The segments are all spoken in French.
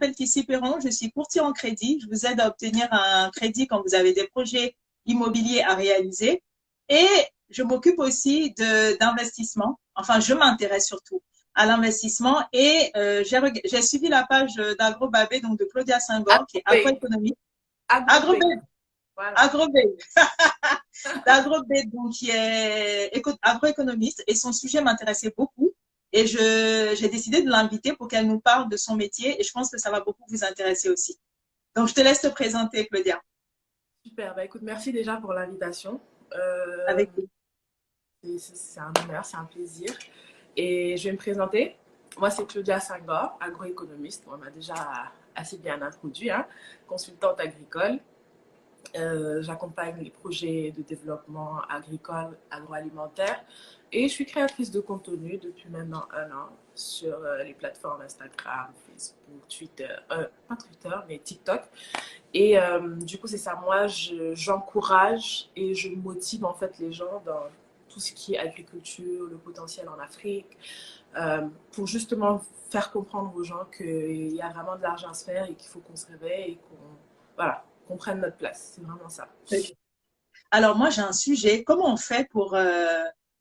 m'appelle Kissy Perron, je suis courtier en crédit. Je vous aide à obtenir un crédit quand vous avez des projets immobiliers à réaliser. Et je m'occupe aussi d'investissement. Enfin, je m'intéresse surtout à l'investissement. Et j'ai suivi la page d'AgroBabé, donc de Claudia Senghor, qui est Agrobé. agroéconomiste. Agrobé. AgroBay, Voilà. AgroBay, d'AgroBay, donc qui est agroéconomiste. Et son sujet m'intéressait beaucoup. Et j'ai décidé de l'inviter pour qu'elle nous parle de son métier. Et je pense que ça va beaucoup vous intéresser aussi. Donc, je te laisse te présenter, Claudia. Super. Bah, écoute, merci déjà pour l'invitation. Euh, Avec vous. c'est un honneur, c'est un plaisir. Et je vais me présenter. Moi, c'est Claudia Senghor, agroéconomiste. On m'a déjà assez bien introduit, hein, consultante agricole. J'accompagne les projets de développement agricole, agroalimentaire et je suis créatrice de contenu depuis maintenant un an sur les plateformes Instagram, Facebook, Twitter, pas Twitter, mais TikTok. Et du coup, c'est ça, moi, j'encourage et je motive en fait les gens dans tout ce qui est agriculture, le potentiel en Afrique, pour justement faire comprendre aux gens qu'il y a vraiment de l'argent à se faire et qu'il faut qu'on se réveille et voilà, qu'on prenne notre place. C'est vraiment ça. Ok. Alors, moi, j'ai un sujet. Comment on fait pour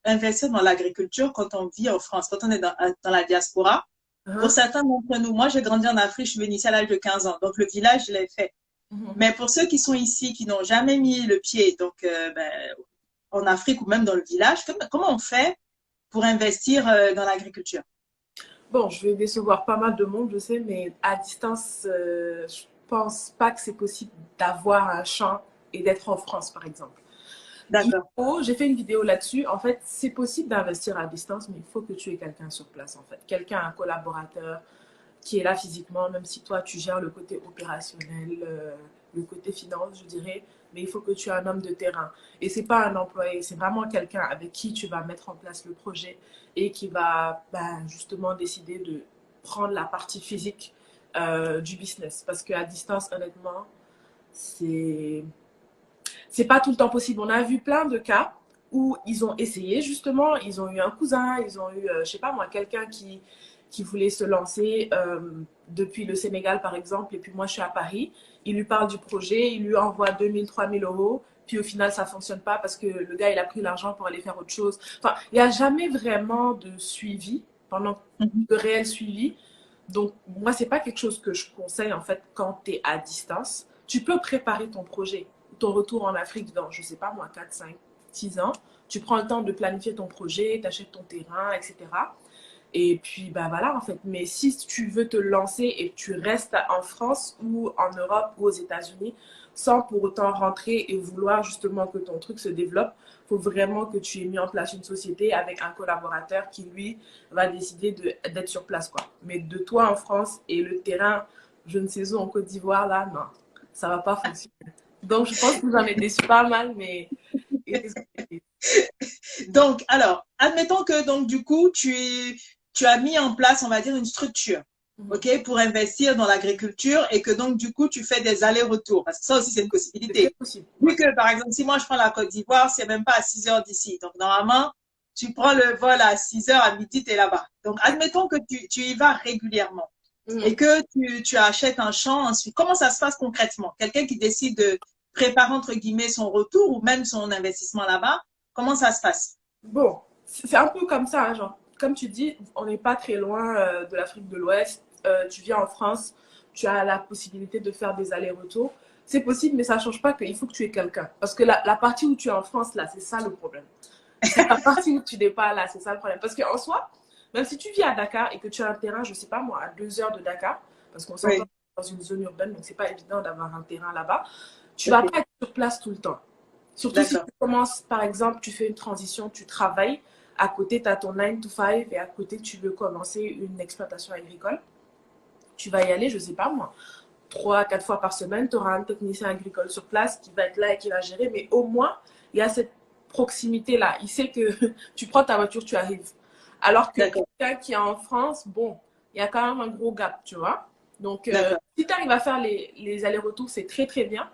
investir dans l'agriculture quand on vit en France, quand on est dans la diaspora? Pour Hein? certains d'entre nous, moi, j'ai grandi en Afrique, je suis venue ici à l'âge de 15 ans. Donc, le village, je l'ai fait. Mhm. Mais pour ceux qui sont ici, qui n'ont jamais mis le pied donc, en Afrique ou même dans le village, comment on fait pour investir dans l'agriculture? Bon, je vais décevoir pas mal de monde, je sais, mais à distance, je pense pas que c'est possible d'avoir un champ et d'être en France, par exemple. D'accord. J'ai fait une vidéo là-dessus. En fait, c'est possible d'investir à distance, mais il faut que tu aies quelqu'un sur place, en fait. Quelqu'un, un collaborateur qui est là physiquement, même si toi, tu gères le côté opérationnel, le côté finance, je dirais, mais il faut que tu aies un homme de terrain. Et c'est pas un employé, c'est vraiment quelqu'un avec qui tu vas mettre en place le projet et qui va ben, justement décider de prendre la partie physique du business. Parce qu'à distance, honnêtement, c'est c'est pas tout le temps possible. On a vu plein de cas où ils ont essayé justement, ils ont eu un cousin, ils ont eu, je sais pas moi, quelqu'un qui voulait se lancer depuis le Sénégal par exemple, et puis moi je suis à Paris, il lui parle du projet, il lui envoie 2000, 3000 euros, puis au final ça fonctionne pas parce que le gars il a pris l'argent pour aller faire autre chose. Enfin, il n'y a jamais vraiment de suivi, pendant Mhm. de réel suivi. Donc moi c'est pas quelque chose que je conseille en fait quand tu es à distance. Tu peux préparer ton projet, ton retour en Afrique dans, je sais pas moi, 4 5 6 ans. Tu prends le temps de planifier ton projet, tu achètes ton terrain, etc. Et puis, bah voilà, en fait. Mais si tu veux te lancer et que tu restes en France ou en Europe ou aux États-Unis, sans pour autant rentrer et vouloir justement que ton truc se développe, il faut vraiment que tu aies mis en place une société avec un collaborateur qui, lui, va décider d'être sur place, quoi. Mais de toi en France et le terrain, je ne sais où, en Côte d'Ivoire, là, non, ça va pas fonctionner. Donc, je pense que vous en êtes déçu pas mal, mais... Donc, alors, admettons que donc du coup, tu as mis en place, on va dire, une structure, ok, pour investir dans l'agriculture et que donc du coup, tu fais des allers-retours. Parce que ça aussi, c'est une C'est très possibilité. possible, Vu ouais. que, par exemple, si moi je prends la Côte d'Ivoire, c'est même pas à 6 heures d'ici. Donc, normalement, tu prends le vol à 6 heures, à midi, tu es là-bas. Donc, admettons que tu y vas régulièrement et Mhm. que tu achètes un champ ensuite. Comment ça se passe concrètement? Quelqu'un qui décide de préparer, entre guillemets, son retour ou même son investissement là-bas, comment ça se passe? Bon, c'est un peu comme ça, hein, genre, comme tu dis, on n'est pas très loin de l'Afrique de l'Ouest. Tu viens en France, tu as la possibilité de faire des allers-retours. C'est possible, mais ça ne change pas qu'il faut que tu aies quelqu'un. Parce que la partie où tu es en France, là, c'est ça le problème. C'est la partie où tu n'es pas là, c'est ça le problème. Parce qu'en soi, même si tu vis à Dakar et que tu as un terrain, je ne sais pas moi, à 2 heures de Dakar, parce qu'on s'entend Oui, dans une zone urbaine, donc c'est pas évident d'avoir un terrain là-bas, tu vas ok, pas être sur place tout le temps. Surtout si tu d'accord. commences, par exemple, tu fais une transition, tu travailles, à côté, tu as ton 9 to 5 et à côté, tu veux commencer une exploitation agricole. Tu vas y aller, je ne sais pas moi, 3 4 fois par semaine, tu auras un technicien agricole sur place qui va être là et qui va gérer, mais au moins, il y a cette proximité-là. Il sait que tu prends ta voiture, tu arrives. Alors que D'accord, quelqu'un qui est en France, bon, il y a quand même un gros gap, tu vois. Donc, d'accord, si tu arrives à faire les allers-retours, c'est très, très bien.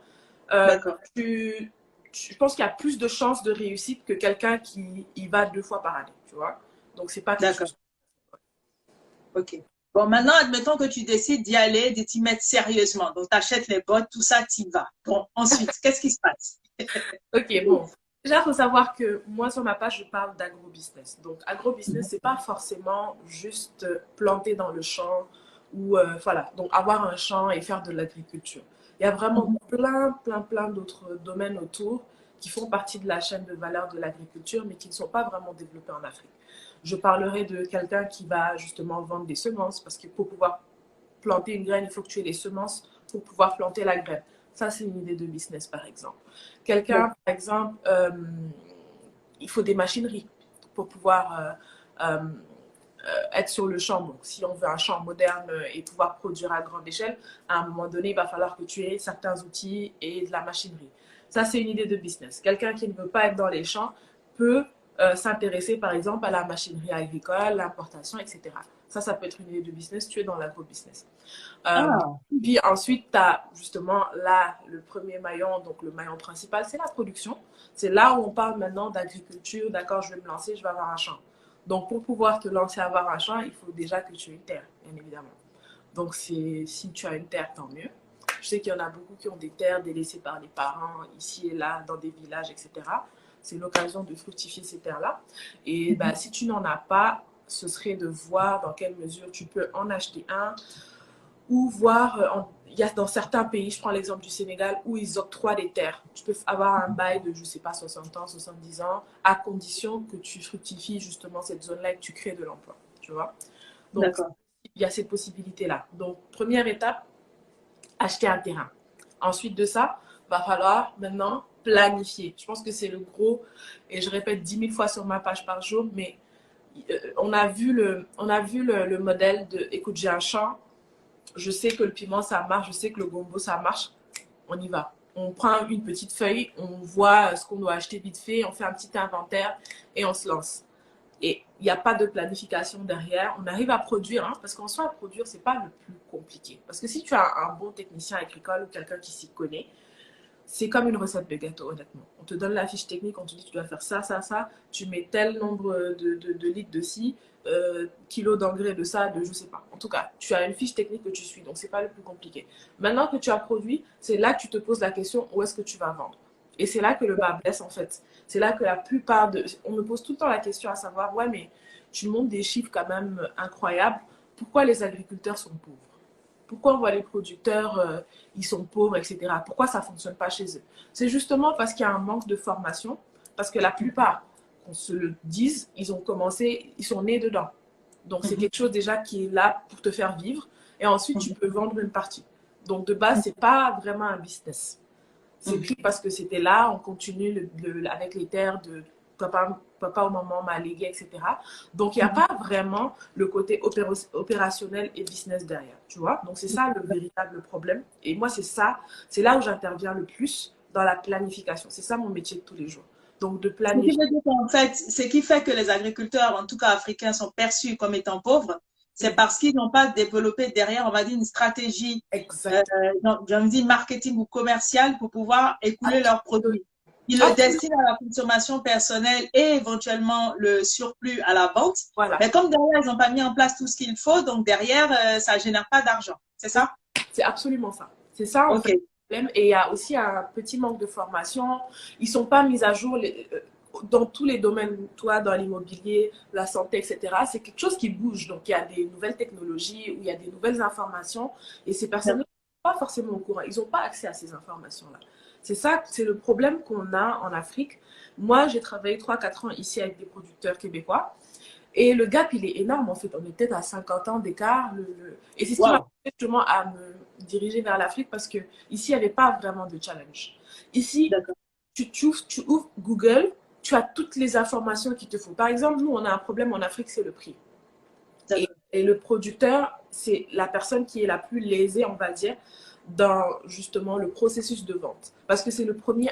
Euh, d'accord, tu, je pense qu'il y a plus de chances de réussite que quelqu'un qui y va 2 fois par année, tu vois. Donc, c'est pas quelque d'accord. chose. Ok. Bon, maintenant, admettons que tu décides d'y aller, de t'y mettre sérieusement. Donc, tu achètes les bottes, tout ça, tu y vas. Bon, ensuite, qu'est-ce qui se passe? Ok, bon. Déjà, il faut savoir que moi, sur ma page, je parle d'agro-business. Donc, agro-business, c'est pas forcément juste planter dans le champ ou, voilà, donc avoir un champ et faire de l'agriculture. Il y a vraiment Mhm. plein d'autres domaines autour qui font partie de la chaîne de valeur de l'agriculture, mais qui ne sont pas vraiment développés en Afrique. Je parlerai de quelqu'un qui va justement vendre des semences, parce que pour pouvoir planter une graine, il faut que tu aies les semences pour pouvoir planter la graine. Ça, c'est une idée de business, par exemple. Quelqu'un, D'accord. par exemple, il faut des machineries pour pouvoir être sur le champ. Donc, si on veut un champ moderne et pouvoir produire à grande échelle, à un moment donné, il va falloir que tu aies certains outils et de la machinerie. Ça, c'est une idée de business. Quelqu'un qui ne veut pas être dans les champs peut s'intéresser, par exemple, à la machinerie agricole, l'importation, etc. Ça peut être une idée de business. Tu es dans l'agro-business. Euh, Ah, Puis ensuite, tu as justement là le premier maillon, donc le maillon principal, c'est la production. C'est là où on parle maintenant d'agriculture. D'accord, je vais me lancer, je vais avoir un champ. Donc, pour pouvoir te lancer à avoir un champ, il faut déjà que tu aies une terre, bien évidemment. Donc, si tu as une terre, tant mieux. Je sais qu'il y en a beaucoup qui ont des terres délaissées par les parents, ici et là, dans des villages, etc. C'est l'occasion de fructifier ces terres-là. Et bah, si tu n'en as pas, ce serait de voir dans quelle mesure tu peux en acheter un ou voir, il y a dans certains pays, je prends l'exemple du Sénégal, où ils octroient des terres. Tu peux avoir un bail de, je ne sais pas, 60 ans, 70 ans, à condition que tu fructifies justement cette zone-là et que tu crées de l'emploi. Tu vois? Donc, d'accord. il y a ces possibilités-là. Donc, première étape, acheter un terrain. Ensuite de ça, va falloir maintenant planifier. Je pense que c'est le gros, et je répète 10 000 fois sur ma page par jour, mais on a vu le modèle de, écoute, j'ai un champ, je sais que le piment ça marche, je sais que le gombo ça marche, on y va. On prend une petite feuille, on voit ce qu'on doit acheter vite fait, on fait un petit inventaire et on se lance. Et il n'y a pas de planification derrière. On arrive à produire, hein, parce qu'en soi, produire, c'est pas le plus compliqué. Parce que si tu as un bon technicien agricole ou quelqu'un qui s'y connaît, c'est comme une recette de gâteau, honnêtement. On te donne la fiche technique, on te dit tu dois faire ça, ça, ça. Tu mets tel nombre de litres de ci, kilos d'engrais de ça, de je sais pas. En tout cas, tu as une fiche technique que tu suis, donc c'est pas le plus compliqué. Maintenant que tu as produit, c'est là que tu te poses la question où est-ce que tu vas vendre. Et c'est là que le bas blesse en fait. C'est là que la plupart de. On me pose tout le temps la question à savoir ouais, mais tu montes des chiffres quand même incroyables. Pourquoi les agriculteurs sont pauvres? Pourquoi on voit les producteurs, ils sont pauvres, etc. Pourquoi ça ne fonctionne pas chez eux? C'est justement parce qu'il y a un manque de formation, parce que la plupart, qu'on se le dise, ils ont commencé, ils sont nés dedans. Donc c'est Mhm. quelque chose déjà qui est là pour te faire vivre, et ensuite tu Mhm. peux vendre une partie. Donc de base, c'est pas vraiment un business. C'est Mhm. pris parce que c'était là, on continue avec les terres de papa ou maman m'a légué, etc. Donc, il n'y a Mhm. pas vraiment le côté opérationnel et business derrière, tu vois. Donc, c'est ça le véritable problème. Et moi, c'est là où j'interviens le plus dans la planification. C'est ça mon métier de tous les jours. Donc, de Ce qui planifier. veut dire qu'en fait, ce qui fait que les agriculteurs, en tout cas africains, sont perçus comme étant pauvres, c'est parce qu'ils n'ont pas développé derrière, on va dire, une stratégie, Exact. j'ai envie de dire marketing ou commercial pour pouvoir écouler leurs Absolument. produits. Ils le destinent à la consommation personnelle et éventuellement le surplus à la vente. Voilà. Mais comme derrière, ils n'ont pas mis en place tout ce qu'il faut, donc derrière, ça ne génère pas d'argent. C'est ça? C'est absolument ça. C'est ça, en OK. fait, le problème. Et il y a aussi un petit manque de formation. Ils ne sont pas mis à jour dans tous les domaines, toi, dans l'immobilier, la santé, etc. C'est quelque chose qui bouge. Donc, il y a des nouvelles technologies, où il y a des nouvelles informations. Et ces personnes ne sont pas forcément au courant. Ils n'ont pas accès à ces informations-là. C'est ça, c'est le problème qu'on a en Afrique. Moi, j'ai travaillé 3 4 ans ici avec des producteurs québécois. Et le gap, il est énorme en fait. On est peut-être à 50 ans d'écart. Et c'est ce qui m'a Wow. poussé justement à me diriger vers l'Afrique parce que ici, il n'y avait pas vraiment de challenge. Ici, D'accord. tu ouvres Google, tu as toutes les informations qu'il te faut. Par exemple, nous, on a un problème en Afrique, c'est le prix. D'accord. Et le producteur, c'est la personne qui est la plus lésée, on va dire, dans justement le processus de vente. Parce que c'est le premier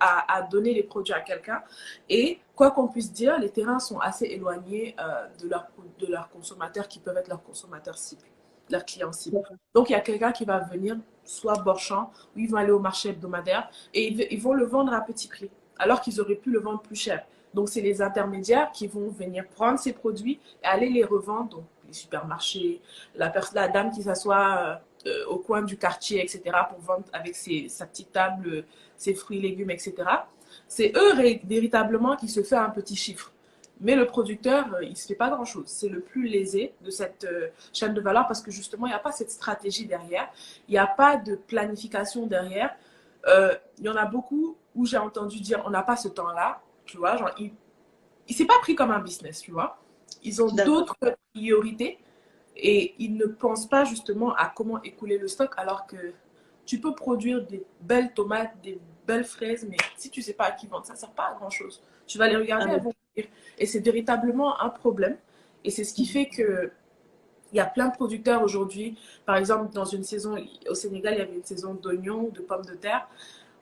à donner les produits à quelqu'un. Et quoi qu'on puisse dire, les terrains sont assez éloignés de leurs consommateurs qui peuvent être leurs consommateurs cibles, leurs clients cibles. D'accord. Donc il y a quelqu'un qui va venir, soit bord-champ, ou ils vont aller au marché hebdomadaire, et ils vont le vendre à petit prix, alors qu'ils auraient pu le vendre plus cher. Donc c'est les intermédiaires qui vont venir prendre ces produits et aller les revendre, donc les supermarchés, la dame qui s'assoit au coin du quartier, etc., pour vendre avec sa petite table, ses fruits, légumes, etc. C'est eux véritablement qui se fait un petit chiffre. Mais le producteur, il ne se fait pas grand-chose. C'est le plus lésé de cette chaîne de valeur parce que justement, il n'y a pas cette stratégie derrière. Il n'y a pas de planification derrière. Il y en a beaucoup où j'ai entendu dire on n'a pas ce temps-là. Tu vois, genre, il ne s'est pas pris comme un business, tu vois. Ils ont d'autres priorités et ils ne pensent pas justement à comment écouler le stock alors que tu peux produire des belles tomates, des belles fraises, mais si tu ne sais pas à qui vendre, ça ne sert pas à grand-chose. Tu vas les regarder, elles vont mourir. Et c'est véritablement un problème. Et c'est ce qui fait que il y a plein de producteurs aujourd'hui. Par exemple, dans une saison, au Sénégal, il y avait une saison d'oignons, de pommes de terre,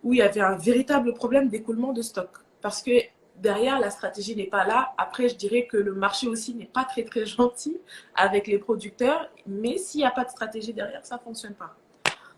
où il y avait un véritable problème d'écoulement de stock. Parce que derrière, la stratégie n'est pas là. Après, je dirais que le marché aussi n'est pas très, très gentil avec les producteurs. Mais s'il n'y a pas de stratégie derrière, ça ne fonctionne pas.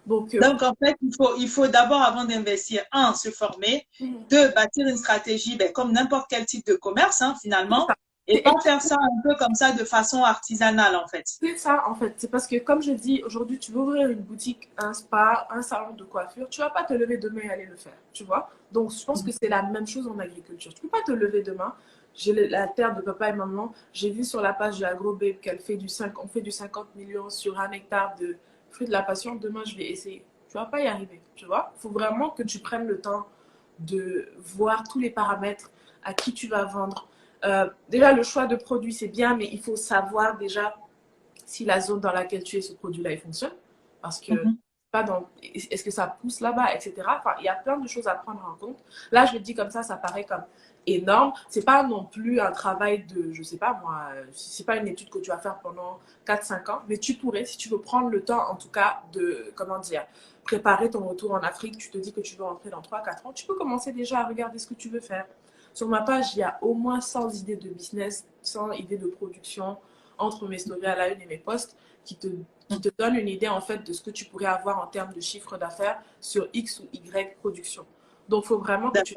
Donc, en fait, il faut d'abord, avant d'investir, un, se former, deux, bâtir une stratégie, ben, comme n'importe quel type de commerce, hein, finalement, et pas faire ça un peu comme ça de façon artisanale, en fait. C'est ça, en fait. C'est parce que, comme je dis, aujourd'hui, tu veux ouvrir une boutique, un spa, un salon de coiffure, tu vas pas te lever demain et aller le faire, tu vois. Donc, je pense que c'est la même chose en agriculture. Tu peux pas te lever demain. J'ai la terre de papa et maman. J'ai vu sur la page de AgroBabe qu'elle fait on fait du 50 millions sur 1 hectare de fruits de la passion. Demain, je vais essayer. Tu vas pas y arriver, tu vois. Il faut vraiment que tu prennes le temps de voir tous les paramètres, à qui tu vas vendre. Déjà, le choix de produit, c'est bien, mais il faut savoir déjà si la zone dans laquelle tu es, ce produit-là, il fonctionne. Parce que, est-ce que ça pousse là-bas, etc. Enfin, il y a plein de choses à prendre en compte. Là, je le dis comme ça paraît comme énorme. C'est pas non plus un travail de, je sais pas moi, c'est pas une étude que tu vas faire pendant 4-5 ans, mais tu pourrais, si tu veux prendre le temps, en tout cas, de, comment dire, préparer ton retour en Afrique, tu te dis que tu veux rentrer dans 3-4 ans, tu peux commencer déjà à regarder ce que tu veux faire. Sur ma page, il y a au moins 100 idées de business, 100 idées de production, entre mes stories à la une et mes posts qui te donnent une idée en fait de ce que tu pourrais avoir en termes de chiffre d'affaires sur X ou Y production. Donc, il faut vraiment que tu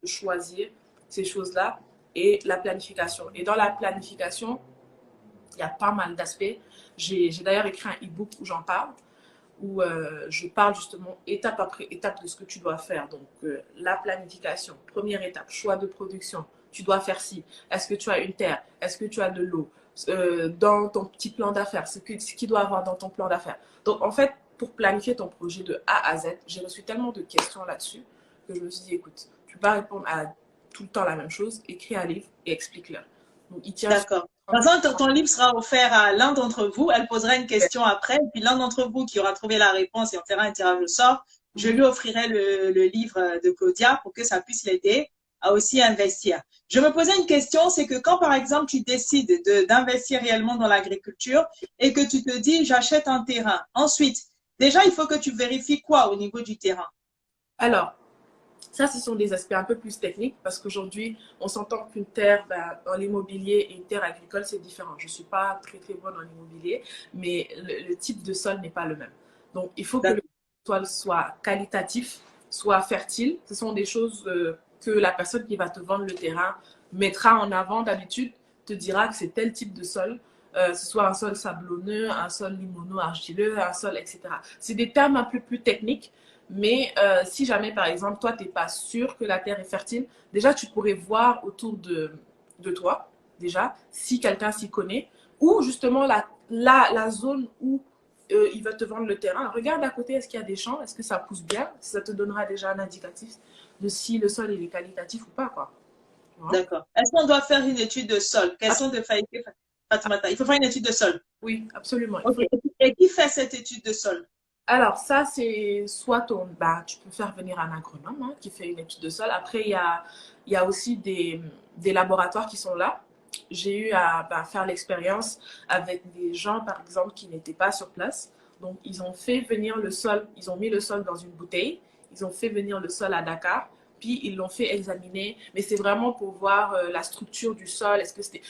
choisir ces choses-là et la planification. Et dans la planification, il y a pas mal d'aspects. J'ai d'ailleurs écrit un e-book où j'en parle, où je parle justement étape après étape de ce que tu dois faire. Donc, la planification, première étape, choix de production. Tu dois faire ci. Est-ce que tu as une terre? Est-ce que tu as de l'eau? Dans ton petit plan d'affaires, ce qu'il doit avoir dans ton plan d'affaires. Donc, en fait, pour planifier ton projet de A à Z, j'ai reçu tellement de questions là-dessus que je me suis dit, écoute, tu ne peux pas répondre à tout le temps la même chose, écris un livre et explique-le. Donc, il tient. D'accord. De toute façon, ton livre sera offert à l'un d'entre vous. Elle posera une question après. Et puis l'un d'entre vous qui aura trouvé la réponse et on fera un tirage au sort, je lui offrirai le livre de Claudia pour que ça puisse l'aider à aussi investir. Je me posais une question, c'est que quand par exemple tu décides d'investir réellement dans l'agriculture et que tu te dis j'achète un terrain. Ensuite, déjà il faut que tu vérifies quoi au niveau du terrain? Alors, ça, ce sont des aspects un peu plus techniques parce qu'aujourd'hui, on s'entend qu'une terre dans l'immobilier et une terre agricole, c'est différent. Je ne suis pas très, très bonne en immobilier, mais le type de sol n'est pas le même. Donc, il faut que le sol soit qualitatif, soit fertile. Ce sont des choses que la personne qui va te vendre le terrain mettra en avant d'habitude, te dira que c'est tel type de sol. Ce soit un sol sablonneux, un sol limono-argileux, un sol, etc. C'est des termes un peu plus techniques. Mais si jamais, par exemple, toi, tu n'es pas sûr que la terre est fertile, déjà, tu pourrais voir autour de toi, déjà, si quelqu'un s'y connaît, ou justement la zone où il va te vendre le terrain. Regarde à côté, est-ce qu'il y a des champs? Est-ce que ça pousse bien? Ça te donnera déjà un indicatif de si le sol il est qualitatif ou pas, quoi. D'accord. Est-ce qu'on doit faire une étude de sol? Question de Fatoumata. Il faut faire une étude de sol. Oui, absolument. Okay. Et qui fait cette étude de sol? Alors, ça, c'est soit tu peux faire venir un agronome qui fait une étude de sol. Après, il y a aussi des laboratoires qui sont là. J'ai eu à faire l'expérience avec des gens, par exemple, qui n'étaient pas sur place. Donc, ils ont fait venir le sol, ils ont mis le sol dans une bouteille, ils ont fait venir le sol à Dakar, puis ils l'ont fait examiner. Mais c'est vraiment pour voir la structure du sol.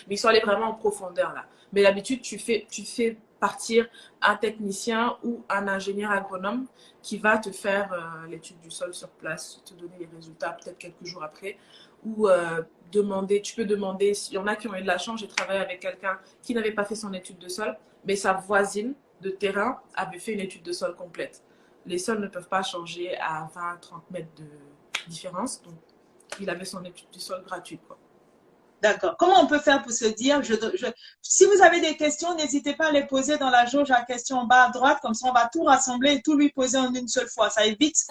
Mais ils sont allés vraiment en profondeur là. Mais d'habitude, tu fais partir un technicien ou un ingénieur agronome qui va te faire l'étude du sol sur place, te donner les résultats peut-être quelques jours après. ou tu peux demander, il y en a qui ont eu de la chance, j'ai travaillé avec quelqu'un qui n'avait pas fait son étude de sol, mais sa voisine de terrain avait fait une étude de sol complète. Les sols ne peuvent pas changer à 20-30 mètres de différence, donc il avait son étude du sol gratuite, quoi. D'accord. Comment on peut faire pour se dire, si vous avez des questions, n'hésitez pas à les poser dans la jauge à questions en bas à droite, comme ça on va tout rassembler et tout lui poser en une seule fois. Ça évite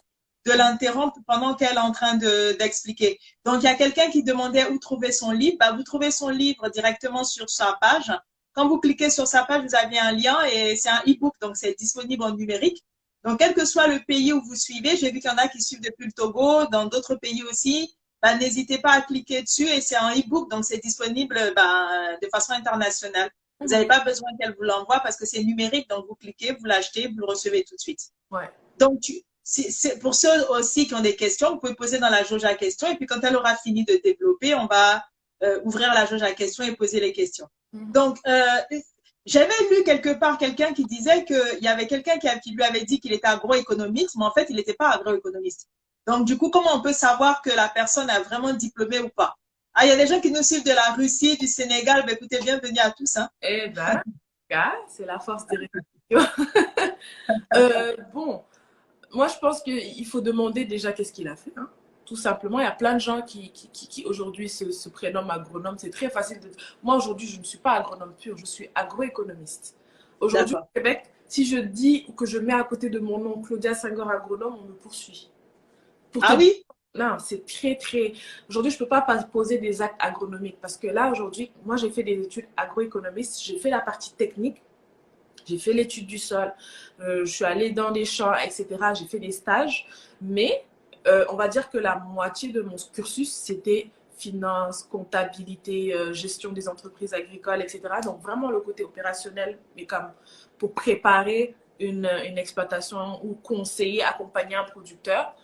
de l'interrompre pendant qu'elle est en train d'expliquer. Donc, il y a quelqu'un qui demandait où trouver son livre. Bah, vous trouvez son livre directement sur sa page. Quand vous cliquez sur sa page, vous avez un lien et c'est un e-book, donc c'est disponible en numérique. Donc, quel que soit le pays où vous suivez, j'ai vu qu'il y en a qui suivent depuis le Togo, dans d'autres pays aussi. Ben, n'hésitez pas à cliquer dessus et c'est un e-book, donc c'est disponible de façon internationale. Vous n'avez pas besoin qu'elle vous l'envoie parce que c'est numérique, donc vous cliquez, vous l'achetez, vous le recevez tout de suite. Ouais. Donc, c'est pour ceux aussi qui ont des questions, vous pouvez poser dans la jauge à questions et puis quand elle aura fini de développer, on va ouvrir la jauge à questions et poser les questions. Donc, j'avais lu quelque part quelqu'un qui disait qu'il y avait quelqu'un qui lui avait dit qu'il était agroéconomiste, mais en fait, il n'était pas agroéconomiste. Donc, du coup, comment on peut savoir que la personne est vraiment diplômée ou pas? Ah, il y a des gens qui nous suivent de la Russie, du Sénégal. Ben, écoutez, bienvenue à tous. Hein. Eh ben, c'est la force des réseaux. Bon, moi, je pense qu'il faut demander déjà qu'est-ce qu'il a fait. Hein. Tout simplement, il y a plein de gens qui aujourd'hui se prénomment agronome. C'est très facile de... Moi, aujourd'hui, je ne suis pas agronome pur, je suis agroéconomiste. Aujourd'hui, au Québec, si je dis que je mets à côté de mon nom Claudia Senghor agronome, on me poursuit. Ah oui? Non, c'est très, très... Aujourd'hui, je ne peux pas poser des actes agronomiques parce que là, aujourd'hui, moi, j'ai fait des études agroéconomistes, j'ai fait la partie technique, j'ai fait l'étude du sol, je suis allée dans les champs, etc. J'ai fait des stages, mais on va dire que la moitié de mon cursus, c'était finance, comptabilité, gestion des entreprises agricoles, etc. Donc, vraiment le côté opérationnel, mais comme pour préparer une exploitation ou conseiller, accompagner un producteur.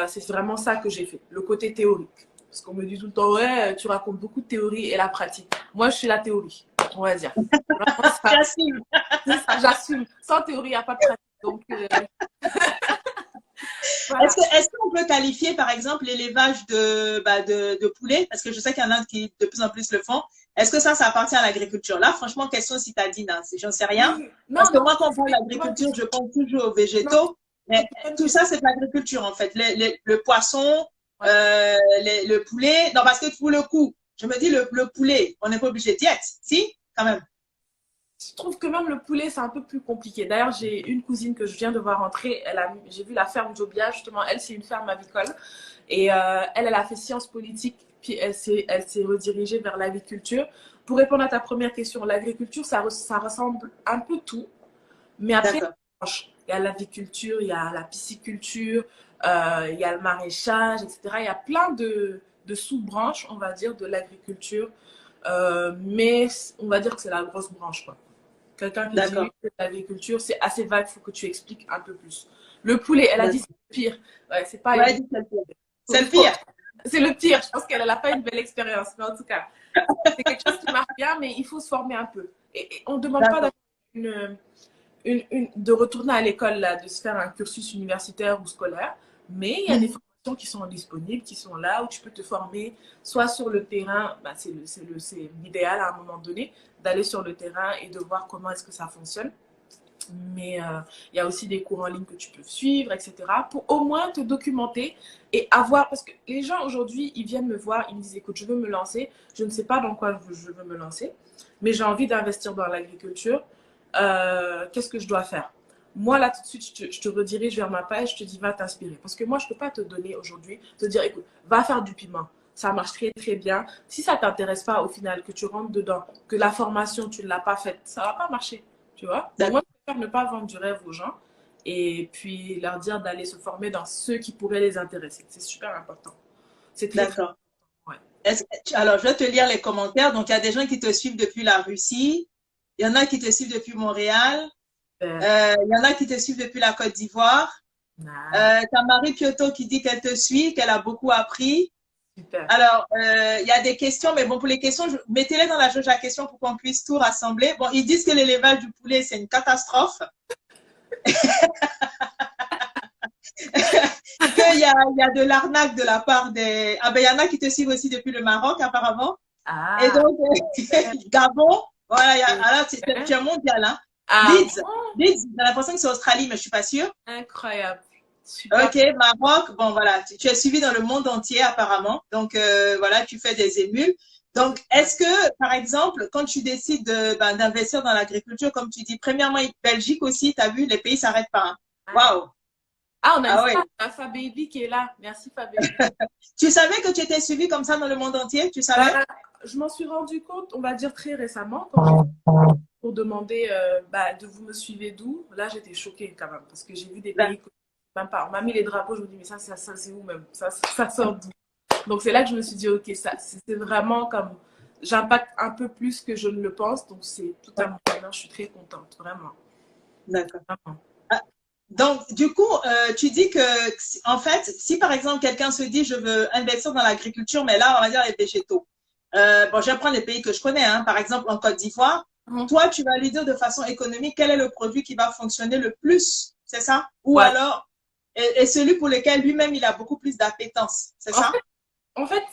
C'est vraiment ça que j'ai fait, le côté théorique. Parce qu'on me dit tout le temps, ouais, tu racontes beaucoup de théorie et la pratique. Moi, je suis la théorie, on va dire. J'assume. J'assume. Sans théorie, il n'y a pas de pratique. Donc, voilà. Est-ce qu'on peut qualifier, par exemple, l'élevage de poulets? Parce que je sais qu'il y en a qui de plus en plus le font. Est-ce que ça appartient à l'agriculture? Là, franchement, question citadine, hein. J'en sais rien. Non, parce que moi, quand on parle d'agriculture, je pense toujours aux végétaux. Mais tout ça, c'est de l'agriculture, en fait. Le poisson, le poulet. Non, parce que pour le coup, je me dis, le poulet, on n'est pas obligé d'y être. Si, quand même. Je trouve que même le poulet, c'est un peu plus compliqué. D'ailleurs, j'ai une cousine que je viens de voir rentrer. J'ai vu la ferme Jobia, justement. Elle, c'est une ferme avicole. Et elle a fait sciences politiques, puis elle s'est redirigée vers l'agriculture. Pour répondre à ta première question, l'agriculture, ça ressemble un peu tout. Mais après, il y a l'aviculture, il y a la pisciculture, il y a le maraîchage, etc. Il y a plein de sous-branches, on va dire, de l'agriculture. Mais on va dire que c'est la grosse branche, quoi. Quelqu'un qui dit que l'agriculture, c'est assez vague, il faut que tu expliques un peu plus. Le poulet, elle a dit c'est le pire. Ouais, c'est pas... Ouais, c'est le pire. C'est le pire. Je pense qu'elle n'a pas une belle expérience, mais en tout cas, c'est quelque chose qui marche bien, mais il faut se former un peu. Et on ne demande pas de retourner à l'école, là, de se faire un cursus universitaire ou scolaire, mais il y a des formations qui sont disponibles, qui sont là, où tu peux te former, soit sur le terrain, bah, c'est l'idéal à un moment donné, d'aller sur le terrain et de voir comment est-ce que ça fonctionne. Mais il y a aussi des cours en ligne que tu peux suivre, etc. pour au moins te documenter et avoir... Parce que les gens aujourd'hui, ils viennent me voir, ils me disent, écoute, je veux me lancer, je ne sais pas dans quoi je veux me lancer, mais j'ai envie d'investir dans l'agriculture. Qu'est-ce que je dois faire? Moi, là, tout de suite, je te redirige vers ma page, je te dis, va t'inspirer. Parce que moi, je ne peux pas te donner aujourd'hui, te dire, écoute, va faire du piment. Ça marche très, très bien. Si ça ne t'intéresse pas, au final, que tu rentres dedans, que la formation, tu ne l'as pas faite, ça ne va pas marcher. Tu vois? Donc, moi, je préfère ne pas vendre du rêve aux gens et puis leur dire d'aller se former dans ceux qui pourraient les intéresser. C'est super important. C'est très d'accord. Ouais. Alors, je vais te lire les commentaires. Donc, il y a des gens qui te suivent depuis la Russie. Il y en a qui te suivent depuis Montréal. Il y en a qui te suivent depuis la Côte d'Ivoire. T'as Marie Pioto qui dit qu'elle te suit, qu'elle a beaucoup appris. Super. Alors, il y a des questions, mais bon, pour les questions, mettez-les dans la jauge à questions pour qu'on puisse tout rassembler. Bon, ils disent que l'élevage du poulet, c'est une catastrophe. Il y il y a de l'arnaque de la part des... Ah ben, il y en a qui te suivent aussi depuis le Maroc, apparemment. Et Ah, donc, Gabon, voilà, c'est alors, vrai. tu es mondial, hein. Ah Leeds, bon? Leeds, j'ai l'impression que c'est Australie, mais je suis pas sûre. Incroyable. Super. Ok, Maroc, bon voilà, tu es suivi dans le monde entier apparemment. Donc voilà, tu fais des émules. Donc est-ce que, par exemple, quand tu décides d'investir dans l'agriculture, comme tu dis, premièrement, Belgique aussi, tu as vu, les pays s'arrêtent pas. Hein. Ouais. Waouh! Ah, on a une Ah ouais. star, la Fababy qui est là. Merci Fababy. Tu savais que tu étais suivi comme ça dans le monde entier? Tu savais? Bah, je m'en suis rendu compte, on va dire très récemment, quand j'ai pour demander de vous me suivez d'où. Là, j'étais choquée quand même parce que j'ai vu des pays que même pas. On m'a mis les drapeaux, je me dis mais ça c'est où même? Ça sort d'où? Donc c'est là que je me suis dit ok, ça c'est vraiment comme j'impacte un peu plus que je ne le pense. Donc c'est tout à mon honneur, je suis très contente, vraiment. D'accord. Vraiment. Donc, du coup, tu dis que, en fait, si par exemple quelqu'un se dit, je veux investir dans l'agriculture, mais là, on va dire les végétaux. Bon, je vais prendre les pays que je connais, hein. Par exemple, en Côte d'Ivoire, Mhm. toi, tu vas lui dire de façon économique quel est le produit qui va fonctionner le plus, c'est ça? Ou Voilà. alors, et celui pour lequel lui-même, il a beaucoup plus d'appétence, c'est En ça? fait, En fait,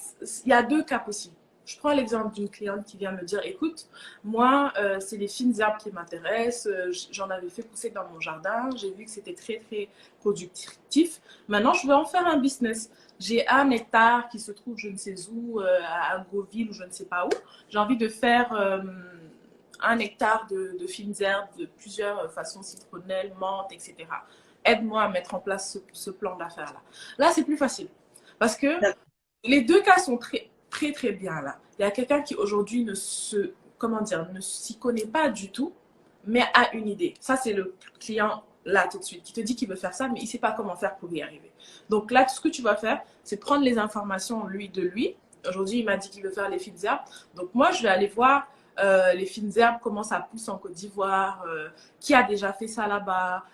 il y a deux cas possibles. Je prends l'exemple d'une cliente qui vient me dire, écoute, moi, c'est les fines herbes qui m'intéressent. J'en avais fait pousser dans mon jardin. J'ai vu que c'était très, très productif. Maintenant, je veux en faire un business. J'ai un hectare qui se trouve je ne sais où, à Groville ou je ne sais pas où. J'ai envie de faire un hectare de fines herbes de plusieurs façons, citronnelle, menthe, etc. Aide-moi à mettre en place ce plan d'affaires-là. Là, c'est plus facile. Parce que les deux cas sont très, très, très bien là. Il y a quelqu'un qui aujourd'hui comment dire, ne s'y connaît pas du tout, mais a une idée. Ça, c'est le client là tout de suite qui te dit qu'il veut faire ça, mais il ne sait pas comment faire pour y arriver. Donc là, tout ce que tu vas faire, c'est prendre les informations de lui. Aujourd'hui, il m'a dit qu'il veut faire les fines herbes. Donc moi, je vais aller voir les fines herbes, comment ça pousse en Côte d'Ivoire, qui a déjà fait ça là-bas,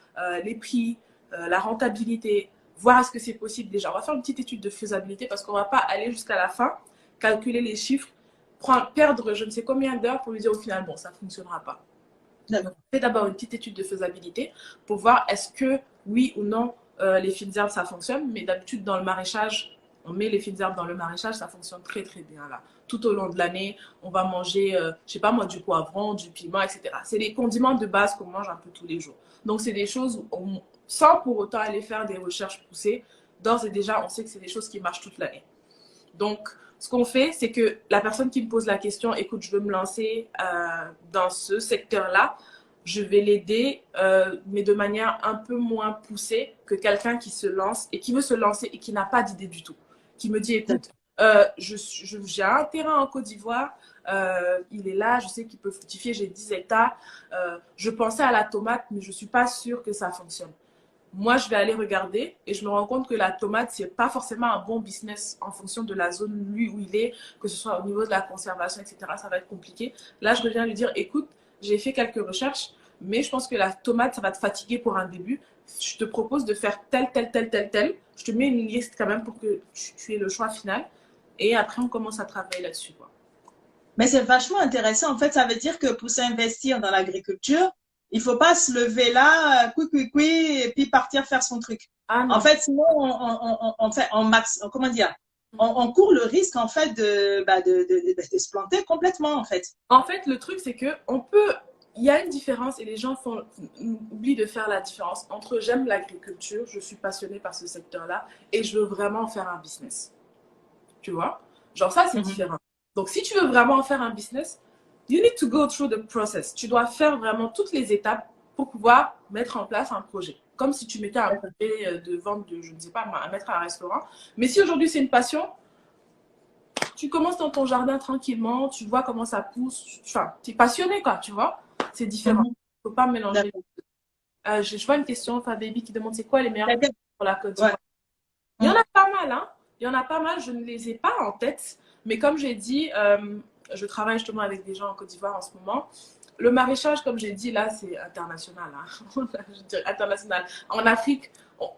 les prix, la rentabilité, voir est-ce que c'est possible déjà. On va faire une petite étude de faisabilité parce qu'on ne va pas aller jusqu'à la fin, calculer les chiffres, perdre je ne sais combien d'heures pour lui dire au final, bon, ça ne fonctionnera pas. Donc, on fait d'abord une petite étude de faisabilité pour voir est-ce que oui ou non les fines herbes ça fonctionne. Mais d'habitude, dans le maraîchage, on met les fines herbes dans le maraîchage, ça fonctionne très très bien là. Tout au long de l'année, on va manger, je sais pas moi, du poivron, du piment, etc. C'est les condiments de base qu'on mange un peu tous les jours. Donc, c'est des choses où sans pour autant aller faire des recherches poussées, d'ores et déjà, on sait que c'est des choses qui marchent toute l'année. Donc, ce qu'on fait, c'est que la personne qui me pose la question, écoute, je veux me lancer dans ce secteur-là, je vais l'aider, mais de manière un peu moins poussée que quelqu'un qui se lance et qui veut se lancer et qui n'a pas d'idée du tout. Qui me dit, écoute, j'ai un terrain en Côte d'Ivoire, il est là, je sais qu'il peut fructifier, j'ai 10 hectares. Je pensais à la tomate, mais je ne suis pas sûre que ça fonctionne. Moi, je vais aller regarder et je me rends compte que la tomate, c'est pas forcément un bon business en fonction de la zone, lui, où il est, que ce soit au niveau de la conservation, etc. Ça va être compliqué. Là, je reviens lui dire, écoute, j'ai fait quelques recherches, mais je pense que la tomate, ça va te fatiguer pour un début. Je te propose de faire tel, tel, tel, tel, tel. Je te mets une liste quand même pour que tu aies le choix final. Et après, on commence à travailler là-dessus, quoi. Mais c'est vachement intéressant. En fait, ça veut dire que pour s'investir dans l'agriculture, il faut pas se lever là, et puis partir faire son truc. Ah En non. fait, sinon, on fait, comment dire, on court le risque, en fait, de se planter complètement, en fait. En fait, le truc, c'est que il y a une différence et les gens oublient de faire la différence entre j'aime l'agriculture, je suis passionnée par ce secteur-là et je veux vraiment faire un business. Tu vois? Genre ça, c'est Mhm. différent. Donc, si tu veux vraiment faire un business, you need to go through the process. Tu dois faire vraiment toutes les étapes pour pouvoir mettre en place un projet. Comme si tu mettais un projet de vente de, je ne sais pas, à mettre un restaurant. Mais si aujourd'hui c'est une passion, tu commences dans ton jardin tranquillement, tu vois comment ça pousse, enfin, tu es passionné, quoi, tu vois. C'est différent. Mhm. Il ne faut pas mélanger. D'accord. Je vois une question, Fababy, qui demande c'est quoi les meilleurs D'accord. pour la Côte Ouais. d'Ivoire. Il y en a pas mal, hein. Il y en a pas mal, je ne les ai pas en tête. Mais comme j'ai dit, je travaille justement avec des gens en Côte d'Ivoire en ce moment. Le maraîchage, comme j'ai dit, là, c'est international. Hein. Je dirais international. En Afrique,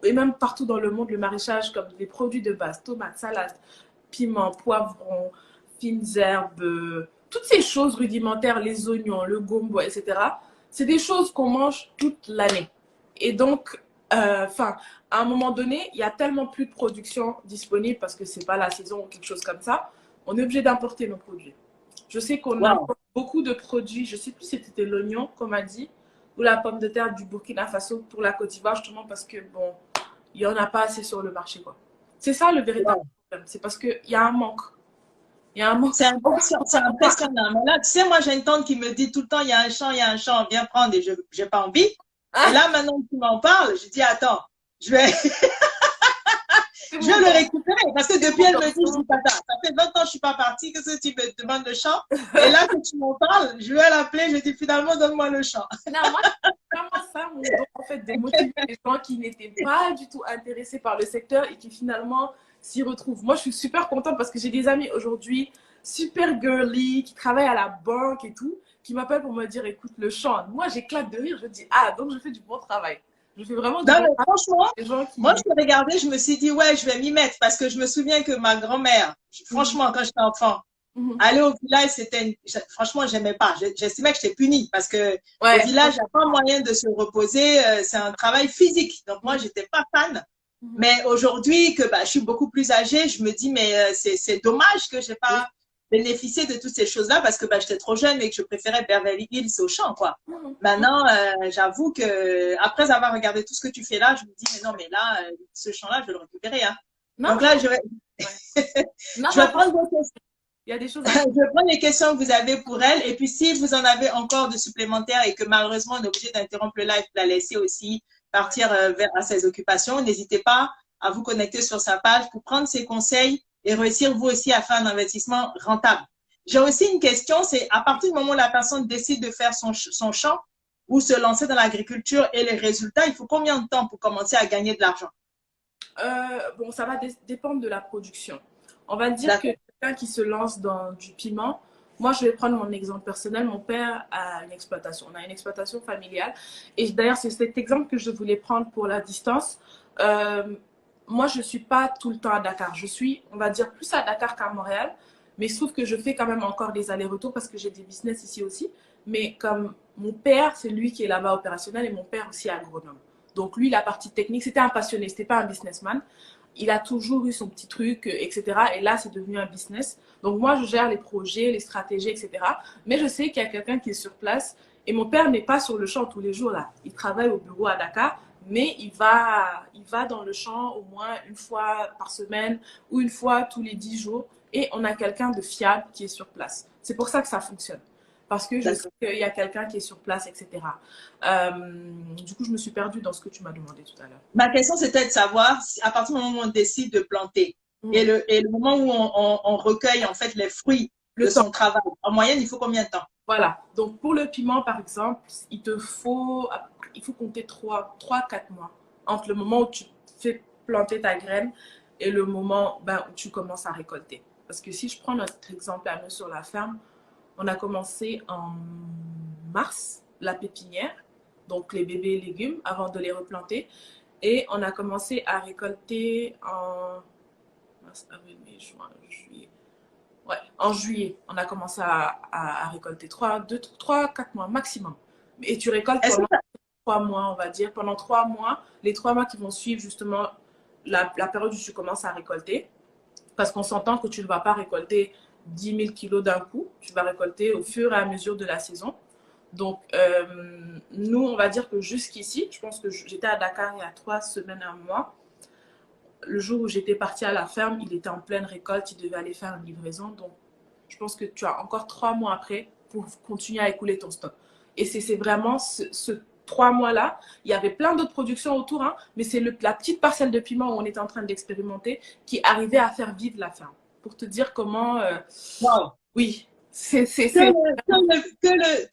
et même partout dans le monde, le maraîchage, comme des produits de base, tomates, salades, piments, poivrons, fines herbes, toutes ces choses rudimentaires, les oignons, le gombo, etc. C'est des choses qu'on mange toute l'année. Et donc, Enfin, à un moment donné, il y a tellement plus de production disponible parce que c'est pas la saison ou quelque chose comme ça. On est obligé d'importer nos produits. Je sais qu'on Wow. importe beaucoup de produits. Je sais plus si c'était l'oignon, comme a dit, ou la pomme de terre du Burkina Faso pour la Côte d'Ivoire, justement parce que bon, il y en a pas assez sur le marché, quoi. C'est ça le véritable Wow. problème. C'est parce qu'il y a un manque. Il y a un manque. C'est impressionnant. Mais là, tu sais, moi, j'ai une tante qui me dit tout le temps, il y a un champ, viens prendre et je n'ai pas envie. Et Ah, là, maintenant que tu m'en parles, je dis, attends, je vais, c'est je vais mon le garçon. récupérer. Parce que C'est depuis, mon elle me dit, je garçon. dis, attends, ça fait 20 ans que je suis pas partie, qu'est-ce que tu me demandes le champ? Et là, que tu m'en parles, je vais l'appeler, je dis, finalement, donne-moi le champ. Non, moi, c'est vraiment ça mon don, en fait, de motiver les gens qui n'étaient pas du tout intéressés par le secteur et qui finalement s'y retrouvent. Moi, je suis super contente parce que j'ai des amis aujourd'hui super girly qui travaillent à la banque et tout, qui m'appellent pour me dire, écoute, le chant. Moi, j'éclate de rire. Je dis, ah, donc je fais du bon travail. Je fais vraiment du Non, bon mais travail. franchement, Les gens moi, qui. je t'ai regardé, je me suis dit, ouais, je vais m'y mettre parce que je me souviens que ma grand-mère, Mhm, franchement, quand j'étais enfant, mhm. aller au village, franchement, j'aimais pas. J'estimais que j'étais punie parce que au Ouais, village, il n'y a pas moyen de se reposer. C'est un travail physique. Donc, moi, mhm, j'étais pas fan. mhm. Mais aujourd'hui, que bah, je suis beaucoup plus âgée, je me dis, mais c'est dommage que j'ai Oui. pas bénéficié de toutes ces choses-là parce que bah, j'étais trop jeune et que je préférais Beverly Hills au champ, quoi. Mhm, mhm. Maintenant, j'avoue que après avoir regardé tout ce que tu fais là, je me dis, mais non, mais là, ce champ-là, je vais le récupérer, hein. Non, Donc là, ouais. Non, je non, vais parce prendre qu'il vos questions. y a des choses Je à. vais prendre les questions que vous avez pour elle. Et puis, si vous en avez encore de supplémentaires et que malheureusement, on est obligé d'interrompre le live pour la laisser aussi Ouais. partir vers à ses occupations, n'hésitez pas à vous connecter sur sa page pour prendre ses conseils et réussir vous aussi à faire un investissement rentable. J'ai aussi une question, c'est à partir du moment où la personne décide de faire son champ ou se lancer dans l'agriculture et les résultats, il faut combien de temps pour commencer à gagner de l'argent? Bon, ça va dépendre de la production. On va dire que D'accord. quelqu'un qui se lance dans du piment, moi je vais prendre mon exemple personnel. Mon père a une exploitation. On a une exploitation familiale. Et d'ailleurs, c'est cet exemple que je voulais prendre pour la distance. Euh, Moi, je ne suis pas tout le temps à Dakar. Je suis, on va dire, plus à Dakar qu'à Montréal. Mais je trouve que je fais quand même encore des allers-retours parce que j'ai des business ici aussi. Mais comme mon père, c'est lui qui est là-bas opérationnel et mon père aussi agronome. Donc lui, la partie technique, c'était un passionné, c'était pas un businessman. Il a toujours eu son petit truc, etc. Et là, c'est devenu un business. Donc moi, je gère les projets, les stratégies, etc. Mais je sais qu'il y a quelqu'un qui est sur place. Et mon père n'est pas sur le champ tous les jours là. Il travaille au bureau à Dakar, mais il va dans le champ au moins une fois par semaine ou une fois tous les 10 jours. Et on a quelqu'un de fiable qui est sur place. C'est pour ça que ça fonctionne. Parce que je sais D'accord. qu'il y a quelqu'un qui est sur place, etc. Du coup, je me suis perdue dans ce que tu m'as demandé tout à l'heure. Ma question, c'était de savoir si, à partir du moment où on décide de planter Mmh. et le moment où on recueille en fait les fruits de Le temps, son travail, en moyenne, il faut combien de temps? voilà. Donc, pour le piment, par exemple, il faut compter 4 mois entre le moment où tu fais planter ta graine et le moment ben, où tu commences à récolter. Parce que si je prends notre exemple à nous sur la ferme, on a commencé en mars, la pépinière, donc les bébés légumes, avant de les replanter. Et on a commencé à récolter en mars, avril, mai, juin, juillet. Ouais, en juillet, on a commencé à récolter 4 mois maximum. Et tu récoltes Est-ce que pendant 3 mois, on va dire. Pendant 3 mois, les 3 mois qui vont suivre justement la période où tu commences à récolter. Parce qu'on s'entend que tu ne vas pas récolter 10 000 kilos d'un coup. Tu vas récolter au fur et à mesure de la saison. Donc, nous, on va dire que jusqu'ici, je pense que j'étais à Dakar il y a 3 semaines, un mois. Le jour où j'étais partie à la ferme, il était en pleine récolte, il devait aller faire une livraison. Donc, je pense que tu as encore 3 mois après pour continuer à écouler ton stock. Et c'est vraiment ce 3 mois-là. Il y avait plein d'autres productions autour, hein, mais c'est la petite parcelle de piment où on était en train d'expérimenter qui arrivait à faire vivre la ferme. Pour te dire comment, wow, oui, c'est que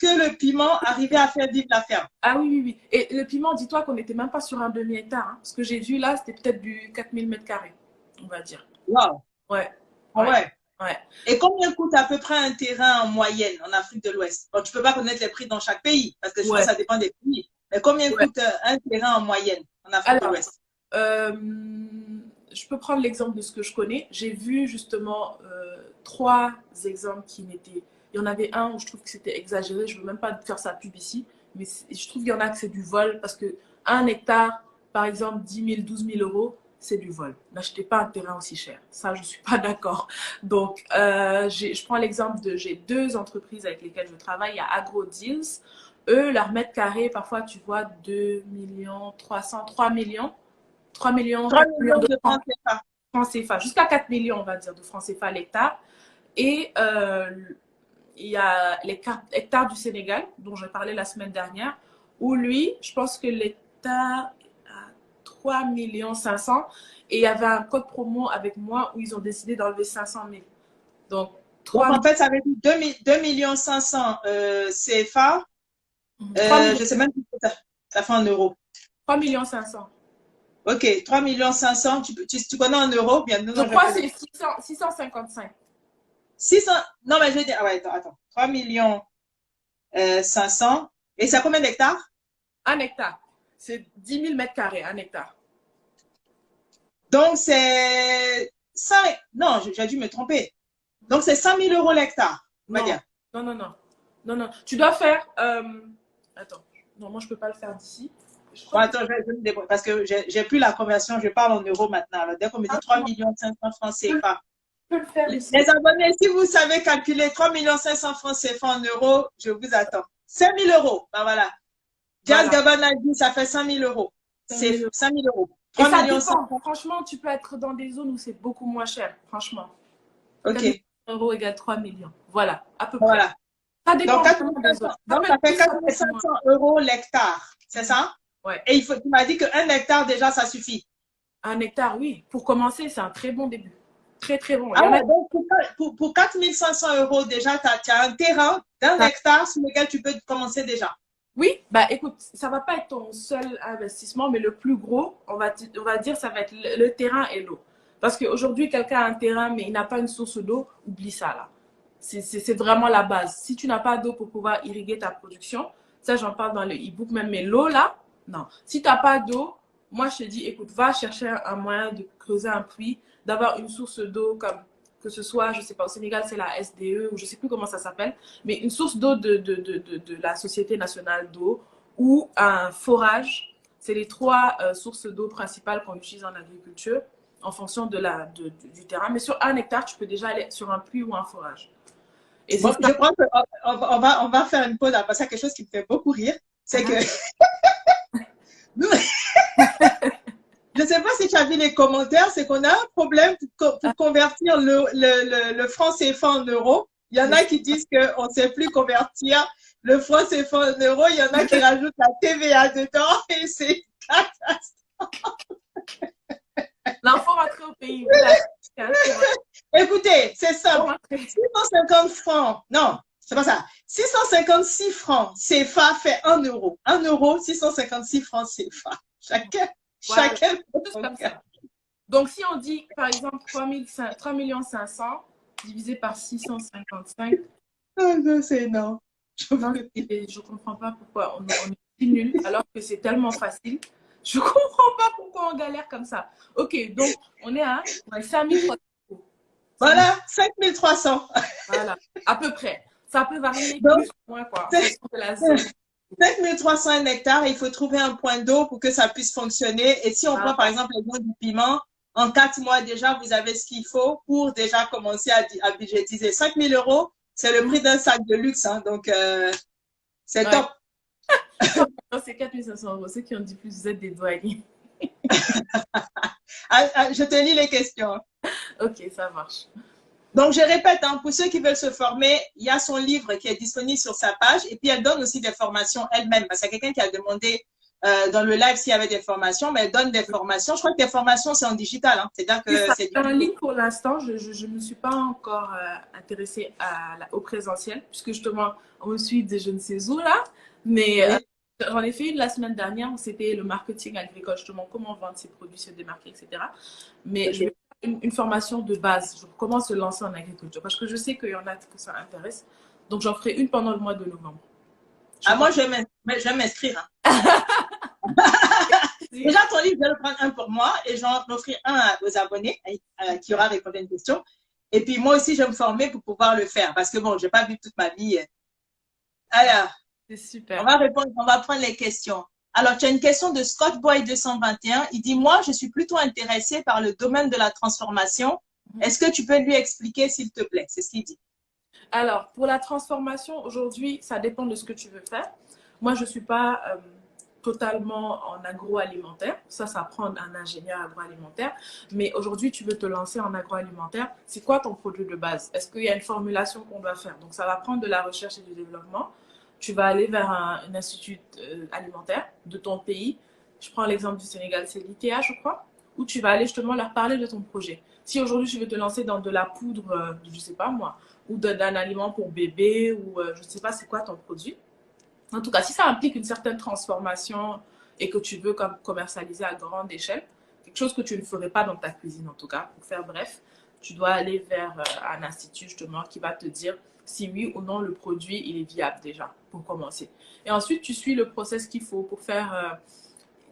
le piment arrivait à faire vivre la ferme? ah oui, oui, oui. Et le piment, dis-toi qu'on n'était même pas sur un demi-hectare, hein. Ce que j'ai vu là, c'était peut-être du 4 000 mètres carrés, on va dire. Wow, Ouais, ah ouais, ouais. ouais. Et combien coûte à peu près un terrain en moyenne en Afrique de l'Ouest? Bon, tu peux pas connaître les prix dans chaque pays parce que je pense que Ouais, ça dépend des pays. Mais combien ouais. coûte un terrain en moyenne en Afrique de Alors, l'Ouest? euh, je peux prendre l'exemple de ce que je connais. J'ai vu justement 3 exemples qui n'étaient. Il y en avait un où je trouve que c'était exagéré. Je ne veux même pas faire sa pub ici, mais je trouve qu'il y en a que c'est du vol parce que 1 hectare, par exemple 10 000, 12 000 euros, c'est du vol. N'achetez pas un terrain aussi cher. Ça, je ne suis pas d'accord. Donc, je prends l'exemple j'ai 2 entreprises avec lesquelles je travaille. Il y a AgroDeals. Eux, leur mètre carré, parfois, tu vois, 2 millions, 300, 3 millions. 3 millions, 3 4 millions millions de de francs CFA. francs CFA. Jusqu'à 4 millions, on va dire, de francs CFA à l'hectare. Et il y a les hectares du Sénégal, dont j'ai parlé la semaine dernière, où lui, je pense que l'hectare a 3 millions 500 et il y avait un code promo avec moi où ils ont décidé d'enlever 500 000. Donc, Donc, 3 en fait, ça veut dire 2 millions 500 CFA. 3 Je ne sais même plus ce que ça fait en euros. 3 millions 500. Ok, 3 millions 500. Tu connais en euros? Bien, Je crois que c'est 655. 600. Non, mais je vais dire. Ah ouais, attends. 3 millions 500. Et c'est à combien d'hectares? Un hectare. C'est 10 000 mètres carrés, un hectare. Donc, c'est 5. Non, j'ai dû me tromper. Donc, c'est 100 000 euros l'hectare, on va Non, dire. non, non, non. Non, non. Tu dois faire. Attends. Non, moi, je ne peux pas le faire d'ici. Bon, attends, je vais me débrouiller parce que j'ai plus la conversion. Je parle en euros maintenant. Alors, dès qu'on me dit 3 millions 500 francs CFA. Je peux le faire ici. Les abonnés, si vous savez calculer 3 500 francs CFA en euros, je vous attends. 5 000 euros. Ben voilà. Jazz Voilà. Gabana dit ça fait 5 000 euros. 5 000 C'est euros. 5 000 euros. Et 3 ça millions dépend. 500. Franchement, tu peux être dans des zones où c'est beaucoup moins cher. Franchement. Ok. 4 000 euros égale 3 millions. Voilà, à peu près. Voilà. Ça dépend Donc, 4 vraiment des zones. 500, donc ça fait 4 500 euros l'hectare. C'est ça? Ouais. Et tu m'as dit qu'un hectare, déjà, ça suffit. Un hectare, oui. Pour commencer, c'est un très bon début. Très, très bon. Ah ouais, donc pour 4 500 euros, déjà, tu as un terrain d'un hectare sur lequel tu peux commencer déjà. Oui, bah écoute, ça va pas être ton seul investissement, mais le plus gros, on va dire, ça va être le terrain et l'eau. Parce qu'aujourd'hui, quelqu'un a un terrain, mais il n'a pas une source d'eau, oublie ça là. C'est vraiment la base. Si tu n'as pas d'eau pour pouvoir irriguer ta production, ça j'en parle dans le e-book même, mais l'eau là, non. Si tu n'as pas d'eau, moi je te dis, écoute, va chercher un moyen de creuser un puits, d'avoir une source d'eau comme que ce soit, je sais pas, au Sénégal c'est la SDE ou je sais plus comment ça s'appelle, mais une source d'eau de la Société nationale d'eau ou un forage. C'est les 3 sources d'eau principales qu'on utilise en agriculture en fonction du terrain. Mais sur un hectare, tu peux déjà aller sur un puits ou un forage. Et bon, je crois qu'on va faire une pause là, parce qu'il y a quelque chose qui me fait beaucoup rire. C'est que je ne sais pas si tu as vu les commentaires, c'est qu'on a un problème pour convertir le franc CFA en euros. Il y en a qui disent qu'on ne sait plus convertir le franc CFA en euros. Il y en a qui rajoutent la TVA dedans et c'est catastrophe. L'info rentrée au pays. Écoutez, c'est simple. 650 francs, non, c'est pas ça. 656 francs CFA fait 1 euro. 1 euro, 656 francs CFA. Chacun. Comme ça. Donc, si on dit, par exemple, 3 500 divisé par 655. C'est énorme. Je ne comprends pas pourquoi on est si nul alors que c'est tellement facile. Je ne comprends pas pourquoi on galère comme ça. Ok, donc on est à 5 300. Voilà, 5 300. Voilà, à peu près. Ça peut varier plus ou moins, quoi. 5 300 un hectare, il faut trouver un point d'eau pour que ça puisse fonctionner. Et si on prend par exemple l'exemple du piment, en 4 mois déjà, vous avez ce qu'il faut pour déjà commencer à budgétiser. 5 000 euros, c'est le prix d'un sac de luxe. Hein, donc, c'est top. C'est 4 500 euros. Ceux qui ont dit plus, vous êtes des douaniers. Je te lis les questions. Ok, ça marche. Donc, je répète, hein, pour ceux qui veulent se former, il y a son livre qui est disponible sur sa page et puis elle donne aussi des formations elle-même. Parce qu'il y a quelqu'un qui a demandé dans le live s'il y avait des formations, mais elle donne des formations. Je crois que les formations, c'est en digital. Hein. C'est-à-dire que c'est en ligne pour l'instant. Je ne me suis pas encore intéressée au présentiel puisque justement, on me suit de je ne sais où là. Mais j'en ai fait une la semaine dernière où c'était le marketing agricole, justement, comment vendre ses produits, se démarquer, etc. Mais je vais une formation de base, comment se lancer en agriculture. Parce que je sais qu'il y en a que ça intéresse. Donc, j'en ferai une pendant le mois de novembre. Moi, je vais m'inscrire. Hein. Déjà, ton livre, je vais le prendre un pour moi et j'en offrir un aux abonnés qui aura répondu à une question. Et puis, moi aussi, je vais me former pour pouvoir le faire. Parce que bon, je n'ai pas vu toute ma vie. Alors, c'est super. On va prendre les questions. Alors, tu as une question de Scotchboy 221. Il dit, moi, je suis plutôt intéressé par le domaine de la transformation. Est-ce que tu peux lui expliquer, s'il te plaît? C'est ce qu'il dit. Alors, pour la transformation, aujourd'hui, ça dépend de ce que tu veux faire. Moi, je ne suis pas totalement en agroalimentaire. Ça prend un ingénieur agroalimentaire. Mais aujourd'hui, tu veux te lancer en agroalimentaire. C'est quoi ton produit de base? Est-ce qu'il y a une formulation qu'on doit faire? Donc, ça va prendre de la recherche et du développement. Tu vas aller vers un institut alimentaire de ton pays. Je prends l'exemple du Sénégal, c'est l'ITA, je crois, où tu vas aller justement leur parler de ton projet. Si aujourd'hui, tu veux te lancer dans de la poudre, je ne sais pas moi, ou d'un aliment pour bébé, ou je ne sais pas c'est quoi ton produit. En tout cas, si ça implique une certaine transformation et que tu veux comme commercialiser à grande échelle, quelque chose que tu ne ferais pas dans ta cuisine en tout cas, pour faire bref, tu dois aller vers un institut justement qui va te dire si oui ou non le produit il est viable déjà pour commencer. Et ensuite, tu suis le process qu'il faut pour faire...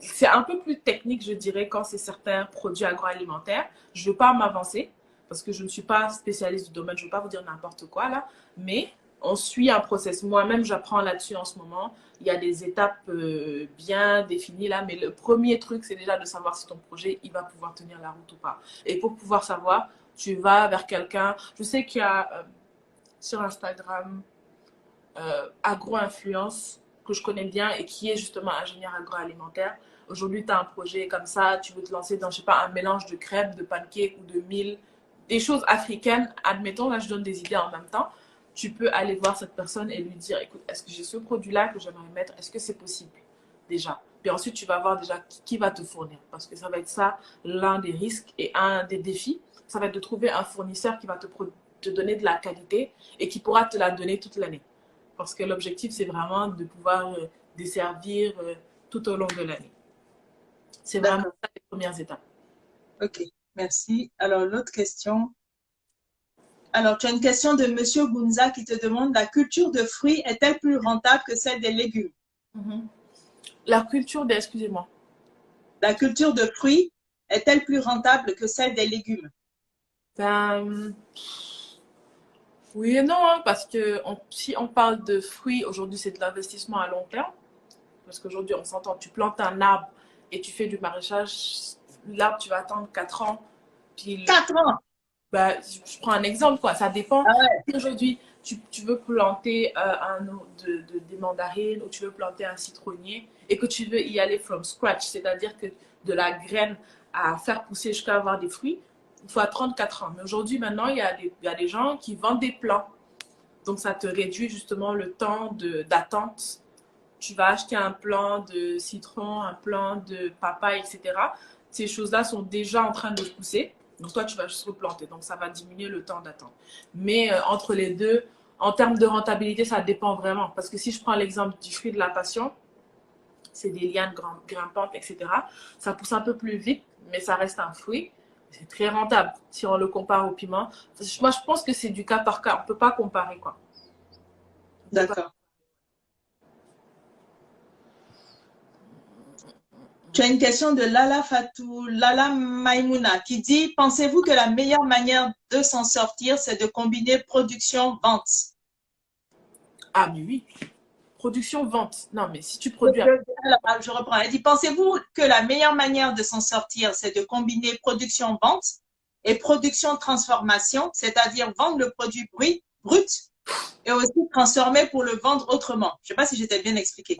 c'est un peu plus technique, je dirais, quand c'est certains produits agroalimentaires. Je ne veux pas m'avancer parce que je ne suis pas spécialiste du domaine, je ne veux pas vous dire n'importe quoi là, mais on suit un process. Moi-même, j'apprends là-dessus en ce moment. Il y a des étapes bien définies là, mais le premier truc, c'est déjà de savoir si ton projet, il va pouvoir tenir la route ou pas. Et pour pouvoir savoir, tu vas vers quelqu'un. Je sais qu'il y a sur Instagram Agro-Influence que je connais bien et qui est justement ingénieur agroalimentaire. Aujourd'hui, tu as un projet comme ça, tu veux te lancer dans, je sais pas, un mélange de crêpes, de pancakes ou de mil, des choses africaines. Admettons, là, je donne des idées en même temps. Tu peux aller voir cette personne et lui dire, écoute, est-ce que j'ai ce produit-là que j'aimerais mettre? Est-ce que c'est possible déjà? Puis ensuite, tu vas voir déjà qui va te fournir. Parce que ça va être ça, l'un des risques et un des défis. Ça va être de trouver un fournisseur qui va te donner de la qualité et qui pourra te la donner toute l'année. Parce que l'objectif, c'est vraiment de pouvoir desservir tout au long de l'année. C'est vraiment ça les premières étapes. Ok, merci. Alors, l'autre question. Alors, tu as une question de Monsieur Gunza qui te demande, la culture de fruits est-elle plus rentable que celle des légumes? La culture des, excusez-moi. La culture de fruits est-elle plus rentable que celle des légumes? Ben, oui et non, hein, parce que si on parle de fruits, aujourd'hui, c'est de l'investissement à long terme. Parce qu'aujourd'hui, on s'entend, tu plantes un arbre et tu fais du maraîchage, l'arbre, tu vas attendre 4 ans. Puis 4 ans. bah, je prends un exemple, quoi. Ça dépend. Ah ouais. Si aujourd'hui, tu veux planter des mandarines ou tu veux planter un citronnier et que tu veux y aller from scratch, c'est-à-dire que de la graine à faire pousser jusqu'à avoir des fruits, il faut attendre 4 ans. Mais aujourd'hui, maintenant, il y a des gens qui vendent des plants. Donc, ça te réduit justement le temps d'attente. Tu vas acheter un plant de citron, un plant de papaye, etc. Ces choses-là sont déjà en train de pousser. Donc, toi, tu vas juste replanter. Donc, ça va diminuer le temps d'attente. Mais entre les deux, en termes de rentabilité, ça dépend vraiment. Parce que si je prends l'exemple du fruit de la passion, c'est des lianes grimpantes, etc. Ça pousse un peu plus vite, mais ça reste un fruit. C'est très rentable si on le compare au piment. Moi, je pense que c'est du cas par cas. On ne peut pas comparer, quoi. D'accord. Tu as une question de Lala Fatou, Lala Maimouna qui dit, pensez-vous que la meilleure manière de s'en sortir, c'est de combiner production-vente? Ah, mais oui. Production-vente. Non, mais si tu produis... Alors, je reprends. Elle dit, pensez-vous que la meilleure manière de s'en sortir, c'est de combiner production-vente et production-transformation, c'est-à-dire vendre le produit brut et aussi transformer pour le vendre autrement? Je ne sais pas si j'étais bien expliqué.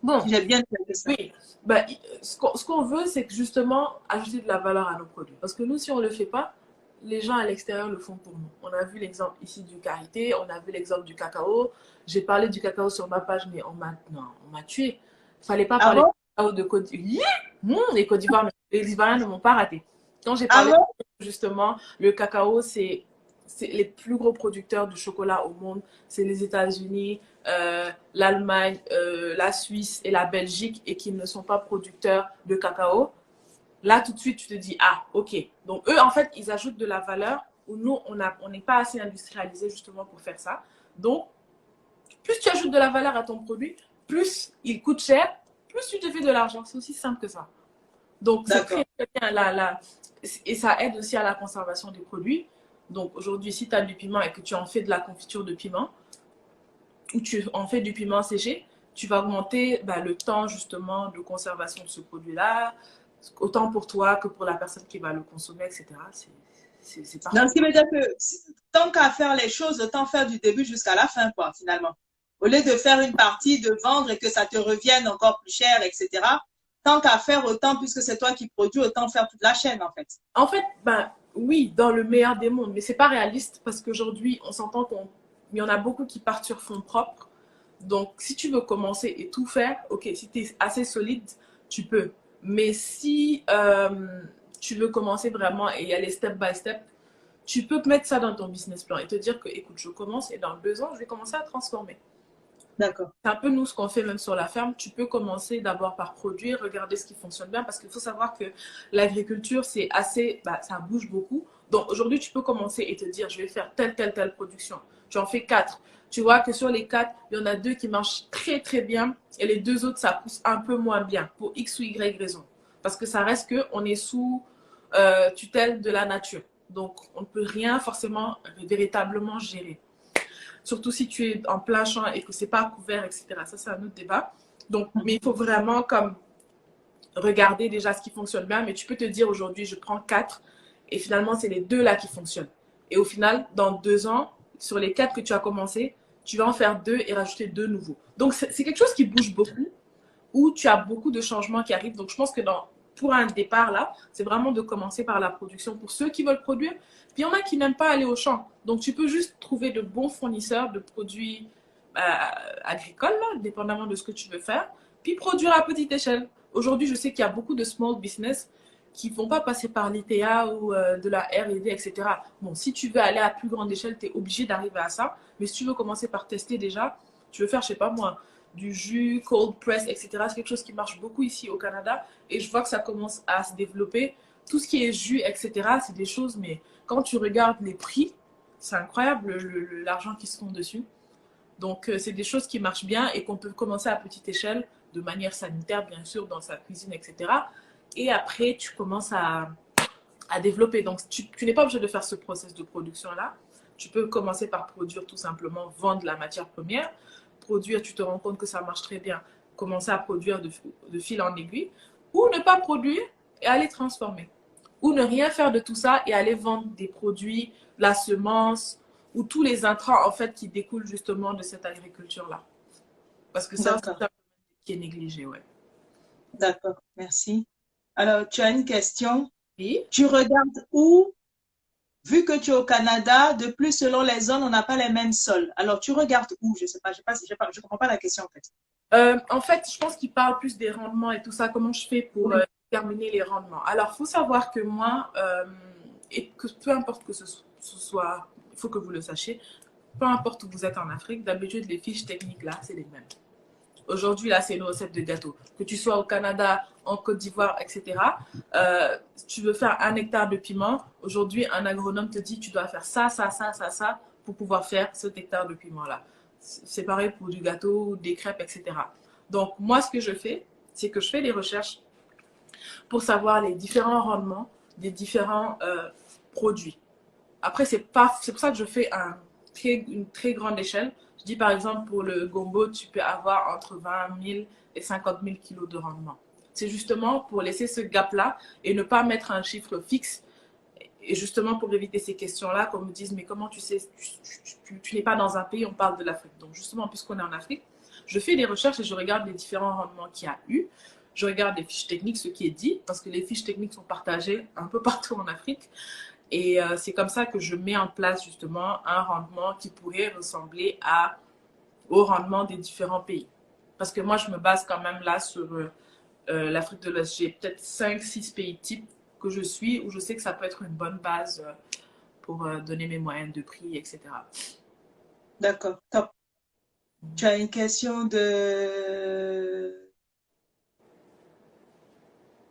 Bon, si j'ai bien fait ça. oui. Ben, ce qu'on veut, c'est que justement ajouter de la valeur à nos produits. Parce que nous, si on ne le fait pas, les gens à l'extérieur le font pour nous. On a vu l'exemple ici du karité, on a vu l'exemple du cacao. J'ai parlé du cacao sur ma page, mais on m'a tué. Il ne fallait pas parler bon? du cacao de Côte d'Ivoire. Les Côte d'Ivoire, les Ivoiriens ne m'ont pas raté. Quand j'ai Ah parlé bon? justement, le cacao, c'est les plus gros producteurs de chocolat au monde. C'est les États-Unis, l'Allemagne, la Suisse et la Belgique et qui ne sont pas producteurs de cacao. Là, tout de suite, tu te dis, ah, ok. Donc, eux, en fait, ils ajoutent de la valeur où nous, on n'est pas assez industrialisé justement pour faire ça. Donc, plus tu ajoutes de la valeur à ton produit, plus il coûte cher, plus tu te fais de l'argent. C'est aussi simple que ça. Donc, c'est très, très bien. Et ça aide aussi à la conservation des produits. Donc, aujourd'hui, si tu as du piment et que tu en fais de la confiture de piment, ou tu en fais du piment séché, tu vas augmenter le temps justement de conservation de ce produit-là, autant pour toi que pour la personne qui va le consommer, etc. C'est parfait. Donc, ce qui veut dire que tant qu'à faire les choses, autant faire du début jusqu'à la fin, quoi, finalement. Au lieu de faire une partie, de vendre et que ça te revienne encore plus cher, etc. Tant qu'à faire autant, puisque c'est toi qui produis, autant faire toute la chaîne, en fait. En fait, oui, dans le meilleur des mondes, mais c'est pas réaliste parce qu'aujourd'hui, on s'entend qu'il y en a beaucoup qui partent sur fonds propres. Donc, si tu veux commencer et tout faire, ok, si tu es assez solide, tu peux. Mais si tu veux commencer vraiment et y aller step by step, tu peux mettre ça dans ton business plan et te dire que, écoute, je commence et dans 2 ans, je vais commencer à transformer. D'accord. C'est un peu nous ce qu'on fait même sur la ferme. Tu peux commencer d'abord par produire, regarder ce qui fonctionne bien parce qu'il faut savoir que l'agriculture, c'est assez, ça bouge beaucoup. Donc aujourd'hui, tu peux commencer et te dire, je vais faire telle production. Tu en fais 4. Tu vois que sur les 4, il y en a 2 qui marchent très très bien et les 2 autres, ça pousse un peu moins bien pour X ou Y raison. Parce que ça reste qu'on est sous tutelle de la nature. Donc on ne peut rien forcément véritablement gérer. Surtout si tu es en plein champ et que c'est pas couvert, etc. Ça, c'est un autre débat. Donc, mais il faut vraiment comme regarder déjà ce qui fonctionne bien. Mais tu peux te dire aujourd'hui, je prends 4 et finalement, c'est les 2 là qui fonctionnent. Et au final, dans 2 ans, sur les 4 que tu as commencé, tu vas en faire 2 et rajouter 2 nouveaux. Donc, c'est quelque chose qui bouge beaucoup, où tu as beaucoup de changements qui arrivent. Donc, je pense que pour un départ là, c'est vraiment de commencer par la production pour ceux qui veulent produire. Puis il y en a qui n'aiment pas aller au champ. Donc tu peux juste trouver de bons fournisseurs de produits agricoles, là, dépendamment de ce que tu veux faire, puis produire à petite échelle. Aujourd'hui, je sais qu'il y a beaucoup de small business qui ne vont pas passer par l'ITA ou de la R&D, etc. Bon, si tu veux aller à plus grande échelle, tu es obligé d'arriver à ça. Mais si tu veux commencer par tester déjà, tu veux faire, je sais pas moi, du jus, cold press, etc. C'est quelque chose qui marche beaucoup ici au Canada et je vois que ça commence à se développer. Tout ce qui est jus, etc., c'est des choses, mais quand tu regardes les prix, c'est incroyable l'argent qui se font dessus. Donc, c'est des choses qui marchent bien et qu'on peut commencer à petite échelle, de manière sanitaire, bien sûr, dans sa cuisine, etc. Et après, tu commences à développer. Donc, tu n'es pas obligé de faire ce process de production-là. Tu peux commencer par produire tout simplement, vendre la matière première. Produire, tu te rends compte que ça marche très bien. Commencer à produire de fil en aiguille. Ou ne pas produire et aller transformer. Ou ne rien faire de tout ça et aller vendre des produits, la semence ou tous les intrants en fait qui découlent justement de cette agriculture-là. Parce que ça, c'est un qui est négligé, ouais. D'accord, merci. Alors, tu as une question. Oui. Tu regardes où, vu que tu es au Canada, de plus selon les zones, on n'a pas les mêmes sols. Alors, tu regardes où? Je sais pas, je comprends pas la question en fait. En fait, je pense qu'il parle plus des rendements et tout ça. Comment je fais pour déterminer les rendements? Alors, il faut savoir que moi, et que peu importe que ce soit, il faut que vous le sachiez, peu importe où vous êtes en Afrique, d'habitude, les fiches techniques là, c'est les mêmes. Aujourd'hui, là, c'est une recette de gâteau. Que tu sois au Canada, en Côte d'Ivoire, etc. Tu veux faire 1 hectare de piment. Aujourd'hui, un agronome te dit tu dois faire ça pour pouvoir faire cet hectare de piment-là. C'est pareil pour du gâteau, des crêpes, etc. Donc, moi, ce que je fais, c'est que je fais des recherches pour savoir les différents rendements des différents produits. Après, c'est pour ça que je fais une très grande échelle. Je dis par exemple pour le gombo, tu peux avoir entre 20 000 et 50 000 kilos de rendement. C'est justement pour laisser ce gap-là et ne pas mettre un chiffre fixe. Et justement pour éviter ces questions-là, qu'on me dise mais comment tu sais, tu n'es pas dans un pays, on parle de l'Afrique. Donc justement, puisqu'on est en Afrique, je fais des recherches et je regarde les différents rendements qu'il y a eu. Je regarde les fiches techniques, ce qui est dit, parce que les fiches techniques sont partagées un peu partout en Afrique. Et c'est comme ça que je mets en place justement un rendement qui pourrait ressembler au rendement des différents pays. Parce que moi, je me base quand même là sur l'Afrique de l'Ouest. J'ai peut-être 5-6 pays types que je suis où je sais que ça peut être une bonne base pour donner mes moyennes de prix, etc. D'accord, top. Tu as une question de...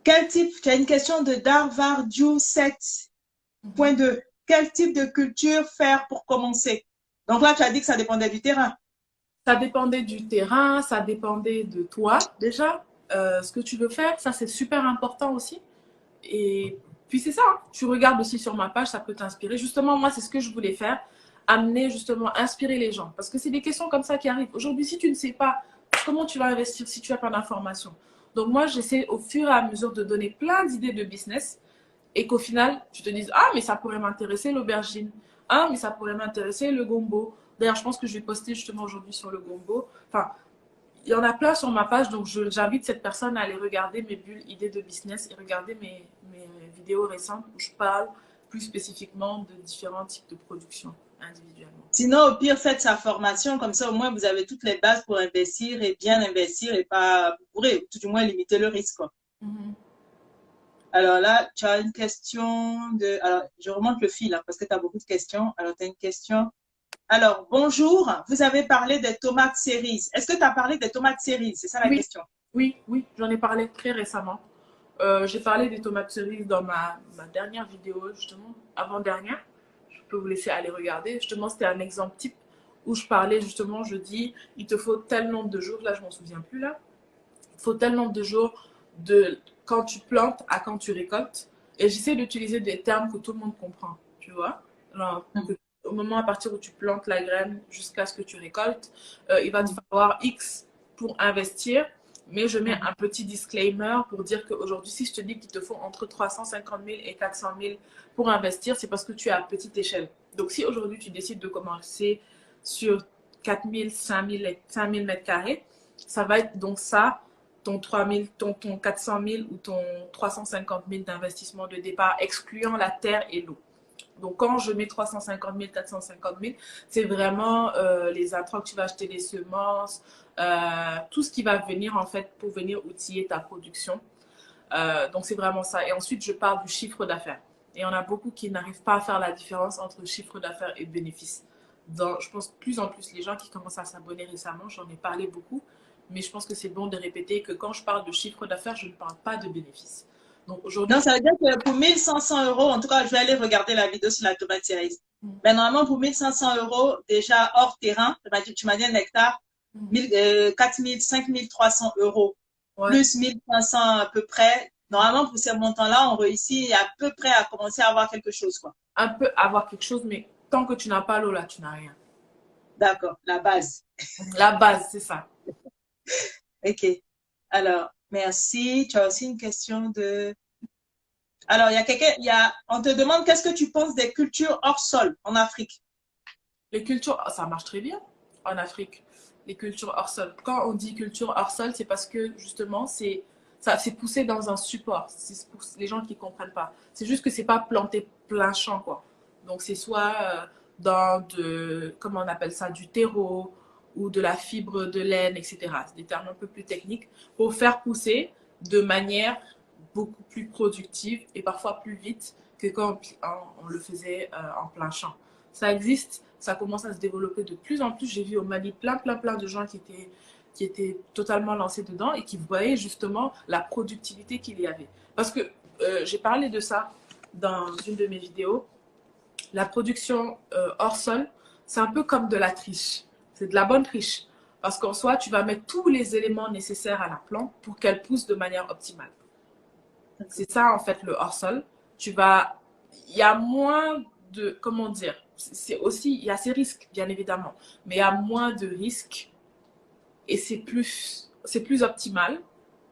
Quel type? Tu as une question de Darvardiu 7.2. Quel type de culture faire pour commencer? Donc là, tu as dit que ça dépendait du terrain. Ça dépendait du terrain, ça dépendait de toi déjà, ce que tu veux faire. Ça, c'est super important aussi. Et puis c'est ça, hein. Tu regardes aussi sur ma page, ça peut t'inspirer. Justement, moi, c'est ce que je voulais faire. Amener justement, inspirer les gens. Parce que c'est des questions comme ça qui arrivent. Aujourd'hui, si tu ne sais pas comment tu vas investir si tu n'as pas d'informations? Donc moi, j'essaie au fur et à mesure de donner plein d'idées de business et qu'au final, tu te dises, ah, mais ça pourrait m'intéresser l'aubergine. Ah, mais ça pourrait m'intéresser le gombo. D'ailleurs, je pense que je vais poster justement aujourd'hui sur le gombo. Enfin, il y en a plein sur ma page, donc j'invite cette personne à aller regarder mes bulles idées de business et regarder mes vidéos récentes où je parle plus spécifiquement de différents types de production individuellement. Sinon, au pire, faites sa formation, comme ça au moins vous avez toutes les bases pour investir et bien investir et pas, vous pourrez tout du moins limiter le risque, quoi. Mhm. Alors là, tu as une question de... Alors, je remonte le fil hein, parce que tu as beaucoup de questions. Alors, tu as une question. Alors, bonjour, vous avez parlé des tomates cerises. Est-ce que tu as parlé des tomates cerises? C'est ça la Oui, question. oui, j'en ai parlé très récemment. J'ai parlé des tomates cerises dans ma dernière vidéo, justement, avant-dernière. Je peux vous laisser aller regarder. Justement, c'était un exemple type où je parlais, justement, je dis, il te faut tel nombre de jours, là, je m'en souviens plus, là. Il faut tel nombre de jours de quand tu plantes à quand tu récoltes. Et j'essaie d'utiliser des termes que tout le monde comprend, tu vois. Alors, au moment à partir où tu plantes la graine jusqu'à ce que tu récoltes, il va te falloir X pour investir. Mais je mets un petit disclaimer pour dire qu'aujourd'hui, si je te dis qu'il te faut entre 350 000 et 400 000 pour investir, c'est parce que tu es à petite échelle. Donc, si aujourd'hui tu décides de commencer sur 4 000, 5 000, 5 000 mètres carrés, ça va être donc ça, ton 3 000, ton 400 000 ou ton 350 000 d'investissement de départ, excluant la terre et l'eau. Donc, quand je mets 350 000, 450 000, c'est vraiment les intrants que tu vas acheter, les semences, tout ce qui va venir en fait pour venir outiller ta production. Donc, c'est vraiment ça. Et ensuite, je parle du chiffre d'affaires. Et on a beaucoup qui n'arrivent pas à faire la différence entre chiffre d'affaires et bénéfice. Je pense plus en plus les gens qui commencent à s'abonner récemment, j'en ai parlé beaucoup, mais je pense que c'est bon de répéter que quand je parle de chiffre d'affaires, je ne parle pas de bénéfice. Donc aujourd'hui, Donc, ça veut dire que pour 1500 euros, en tout cas, je vais aller regarder la vidéo sur la tomate cerise. Mais normalement, pour 1500 euros, déjà hors terrain, tu m'as dit un hectare, 4 000, 5 300 euros, ouais, plus 1500 à peu près. Normalement, pour ces montants-là, on réussit à peu près à commencer à avoir quelque chose, quoi. un peu avoir quelque chose, mais tant que tu n'as pas l'eau là, tu n'as rien. D'accord, la base. La base, c'est ça. OK. Alors, merci. Tu as aussi une question de... Alors, il y a quelqu'un, on te demande qu'est-ce que tu penses des cultures hors sol en Afrique? Les cultures, ça marche très bien en Afrique. Les cultures hors sol. Quand on dit culture hors sol, c'est parce que justement, c'est poussé dans un support. C'est pour les gens qui ne comprennent pas. C'est juste que c'est pas planté plein champ, quoi. Donc, c'est soit dans comment on appelle ça, du terreau ou de la fibre de laine, etc. C'est des termes un peu plus techniques pour faire pousser de manière beaucoup plus productive et parfois plus vite que quand on le faisait en plein champ. Ça existe, ça commence à se développer de plus en plus. J'ai vu au Mali plein de gens qui étaient totalement lancés dedans et qui voyaient justement la productivité qu'il y avait. Parce que j'ai parlé de ça dans une de mes vidéos. La production hors sol, c'est un peu comme de la triche. C'est de la bonne triche. Parce qu'en soi, tu vas mettre tous les éléments nécessaires à la plante pour qu'elle pousse de manière optimale. C'est ça, en fait, le hors-sol. Il y a moins de, comment dire, c'est aussi, il y a ces risques, bien évidemment, mais il y a moins de risques et c'est plus optimal